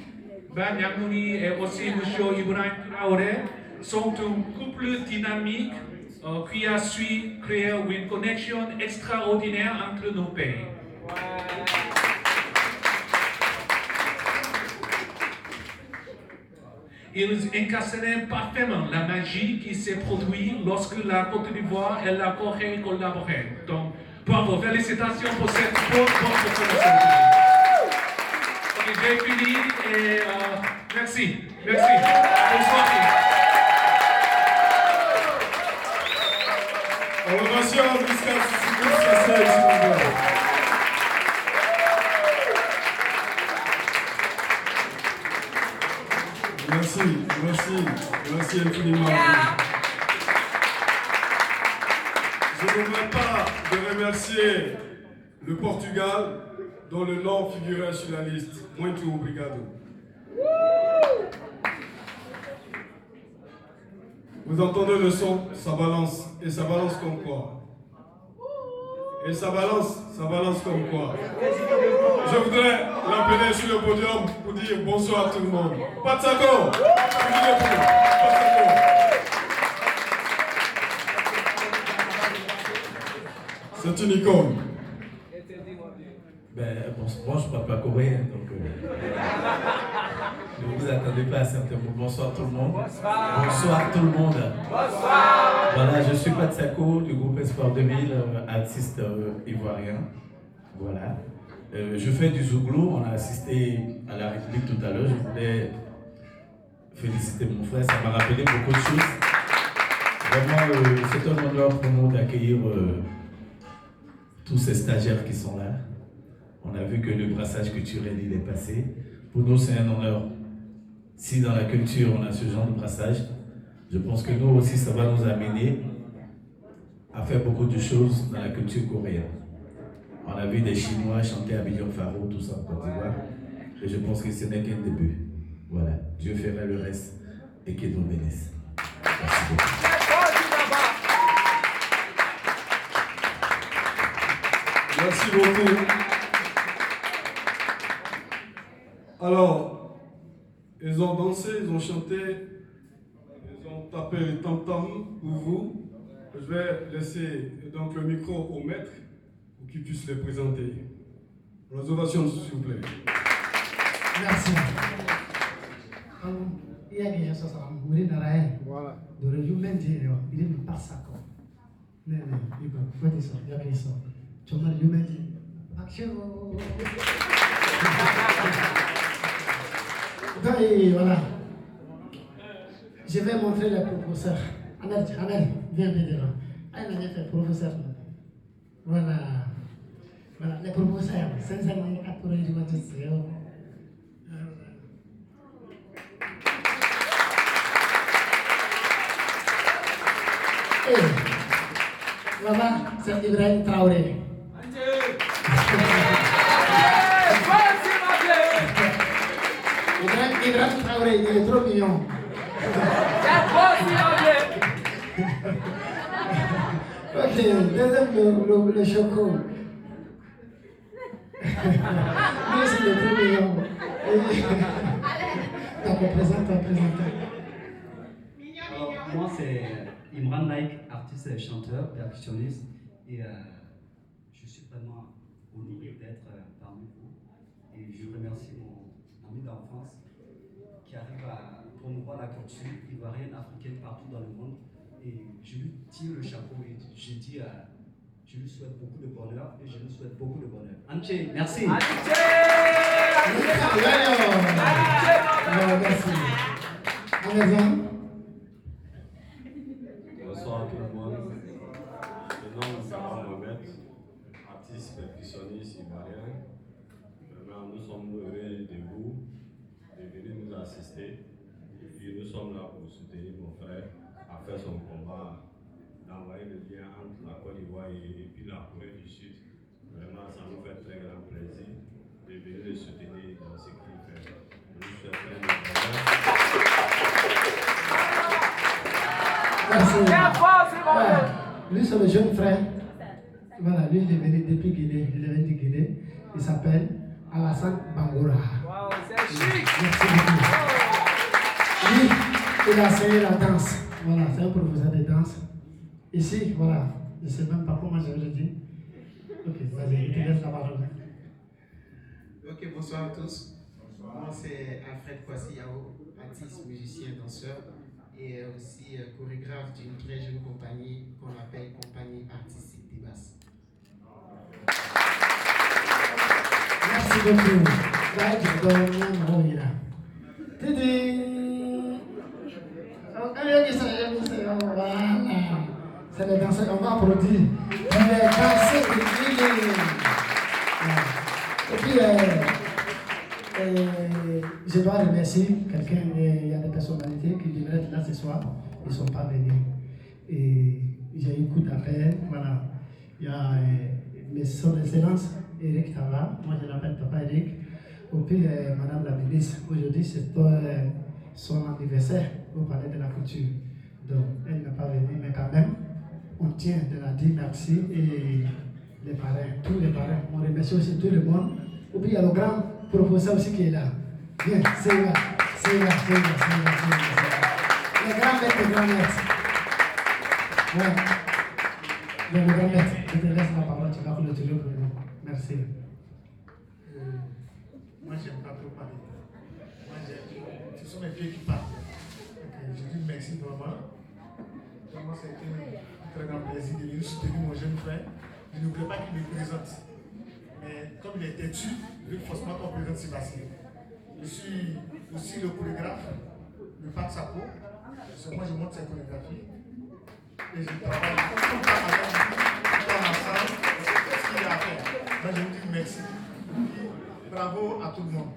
Ben Yangmouni et aussi M. Ibrahim Traoré sont un couple dynamique qui a su créer une connexion extraordinaire entre nos pays. Ils incarcèrent parfaitement la magie qui s'est produite lorsque la Côte d'Ivoire et la Corée collaboraient. Donc, bravo, félicitations pour cette bonne coopération. J'ai fini et merci. Bonsoir. Ovation jusqu'à ce que Merci infiniment. Je n'oublie pas de remercier le Portugal, dont le nom figurait sur la liste. Muito obrigado. Vous entendez le son, ça balance. Et ça balance comme quoi? Et ça balance comme quoi? Je voudrais l'appeler sur le podium pour dire bonsoir à tout le monde. Patsako! C'est une icône. Ben, bon, moi je ne parle pas coréen, donc ne vous attendez pas à certains mots. Bonsoir tout le monde. Bonsoir tout le monde. Bonsoir. Voilà, je suis Patsako du groupe Espoir 2000, artiste ivoirien. Voilà. Je fais du zouglou, on a assisté à la République tout à l'heure. Je voulais féliciter mon frère, ça m'a rappelé beaucoup de choses. Vraiment, c'est un honneur pour nous d'accueillir tous ces stagiaires qui sont là. On a vu que le brassage culturel il est passé. Pour nous, c'est un honneur. Si dans la culture, on a ce genre de brassage, je pense que nous aussi, ça va nous amener à faire beaucoup de choses dans la culture coréenne. On a vu des Chinois chanter Abidjan Faro, tout ça en Côte d'Ivoire. Et je pense que ce n'est qu'un début. Voilà. Dieu fera le reste et qu'il nous bénisse. Merci beaucoup. Merci beaucoup. Alors, ils ont dansé, ils ont chanté, ils ont tapé les tam-tam pour vous. Je vais laisser donc le micro au maître pour qu'il puisse les présenter. Les ovations, s'il vous plaît. Merci. Il y a quelque chose à mourir dans la haine. Voilà. De review même dire, il est pas ça quoi. Mais, il faut dire ça, il y a quelque chose. Tu m'as dit, action. Donc, voilà. Je vais montrer les professeurs. Amel, viens venir. Elle m'a fait professeur. Voilà. Voilà, les professeurs. Sincèrement, après du matin, c'est. Voilà, c'est Ibrahim Traoré. Ibrahim Traoré, il est trop mignon. Ok, deuxième le choco. Lui aussi, il est trop mignon. Donc, présente. Moi, c'est Imran Naik, artiste et chanteur, percussionniste. Et je suis vraiment honoré d'être parmi vous. Et je remercie mon ami d'enfance qui arrive à promouvoir la culture ivoirienne, africaine partout dans le monde. Et je lui tire le chapeau et je dis je lui souhaite beaucoup de bonheur et je lui souhaite beaucoup de bonheur. Anche, merci. Merci. Bonsoir à tout le monde. Le nom est Sarah Mohamed, artiste percussionniste ivoirien. Vraiment, nous sommes heureux de vous, de venir nous assister. Et puis nous sommes là pour soutenir mon frère à faire son combat, d'envoyer le lien entre la Côte d'Ivoire et puis la Corée du Sud. Vraiment, ça nous fait très grand plaisir de venir le soutenir dans ce qu'il fait. Nous souhaitons plein de bonheur. Merci. Ouais. Lui, c'est le jeune frère. Voilà, lui, il est venu depuis Guinée. Il est venu de Guinée. Il s'appelle Alassane Bangoura. Waouh, c'est chic. Merci beaucoup. Lui, il a enseigné la danse. Voilà, c'est un professeur de danse. Ici, voilà, je ne sais même pas comment je vais le dire. Ok, vas-y, je te laisse la parole. Ok, bonsoir à tous. Moi, c'est Alfred Kwasi-Yao, artiste, musicien, danseur et aussi chorégraphe d'une très jeune compagnie qu'on appelle Compagnie Artistique des Basses. Merci beaucoup. Là, je donne mon nom là. Tédé. Voilà. C'est le danseur, on va applaudir. Il est dansé et puis, je dois remercier quelqu'un, il y a des personnalités qui devraient être là ce soir, ils ne sont pas venus. Et j'ai eu coup d'appel, voilà. Il y a son excellence Eric Tava, moi je l'appelle Papa Eric. Et puis Madame la ministre, aujourd'hui c'est son anniversaire au palais de la culture. Donc elle n'est pas venue, mais quand même, on tient de la dire merci et les parrains, tous les parrains, on remercie aussi tout le monde. Et puis il y a le grand professeur aussi qui est là. Bien, c'est là, c'est là, c'est là, c'est là, c'est là. Le grand maître, le grand maître. Ouais. Le grand maître, je te laisse la parole, tu vas clôturer pour nous. Merci. Moi, j'aime pas trop parler. Moi, ce sont mes pieds qui parlent. Donc, je dis merci vraiment. Vraiment, ça a été un très grand plaisir de venir soutenir mon jeune frère. Je ne voulais pas qu'il me présente. Mais comme il est têtu, il veut forcément qu'on présente Sébastien. Je suis aussi le chorégraphe de Pat Sapo. Moi, je montre ses chorégraphies. Et je travaille tout le temps avec lui, dans la salle. C'est ce qu'il a à faire. Moi, je vous dis merci. Bravo à tout le monde.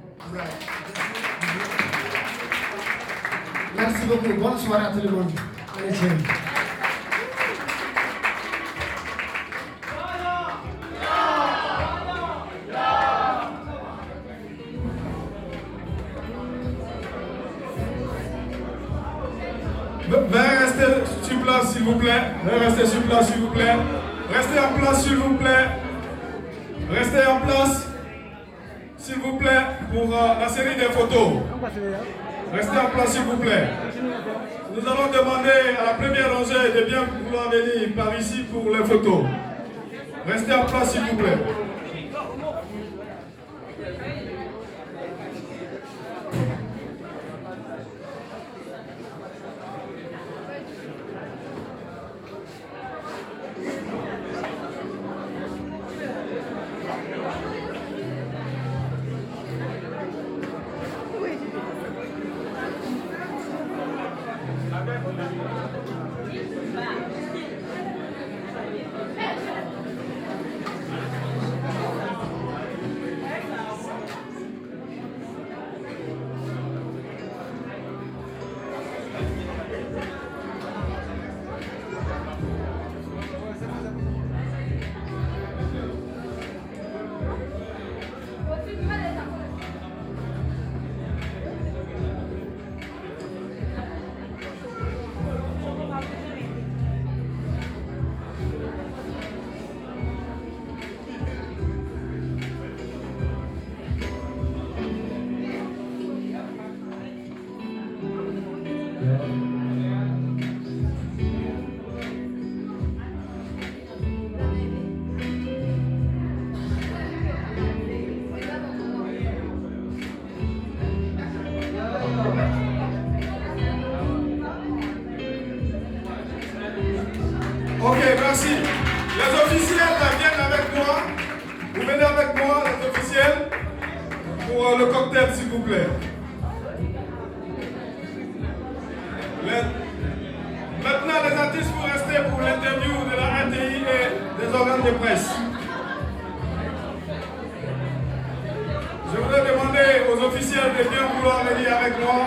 Merci beaucoup. Bonne soirée à tout le monde. Allez, chérie. Veuillez rester sur place, s'il vous plaît. Veuillez rester sur place, s'il vous plaît. Restez en place, s'il vous plaît. Restez en place, s'il vous plaît, pour la série des photos. Restez en place, s'il vous plaît. Nous allons demander à la première rangée de bien vouloir venir par ici pour les photos. Restez en place, s'il vous plaît. Ok, merci. Les officiels viennent avec moi. Vous venez avec moi, les officiels, pour le cocktail, s'il vous plaît. Maintenant, les artistes, vous restez pour l'interview de la RTI et des organes de presse. Je voudrais demander aux officiels de bien vouloir venir avec moi.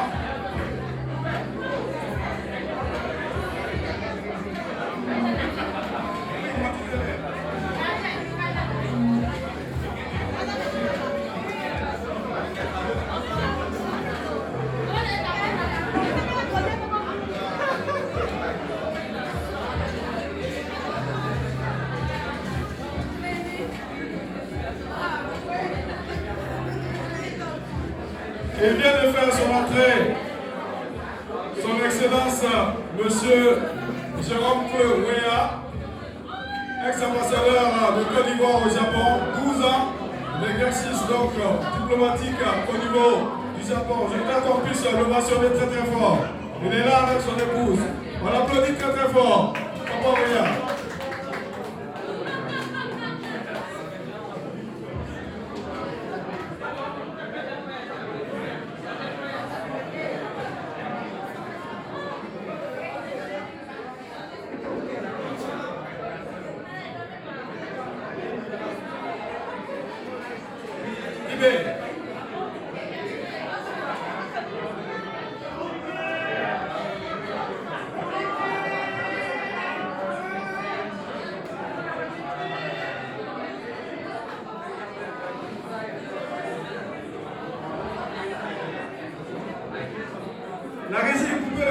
Il vient de faire son entrée, son Excellence, Monsieur Jérôme Feu Wea, ex-ambassadeur de Côte d'Ivoire au Japon, 12 ans d'exercice donc diplomatique au niveau du Japon. Je voudrais qu'on puisse l'ovationner très très fort. Il est là avec son épouse. On l'applaudit très très fort. Papa Wea. La régie, vous pouvez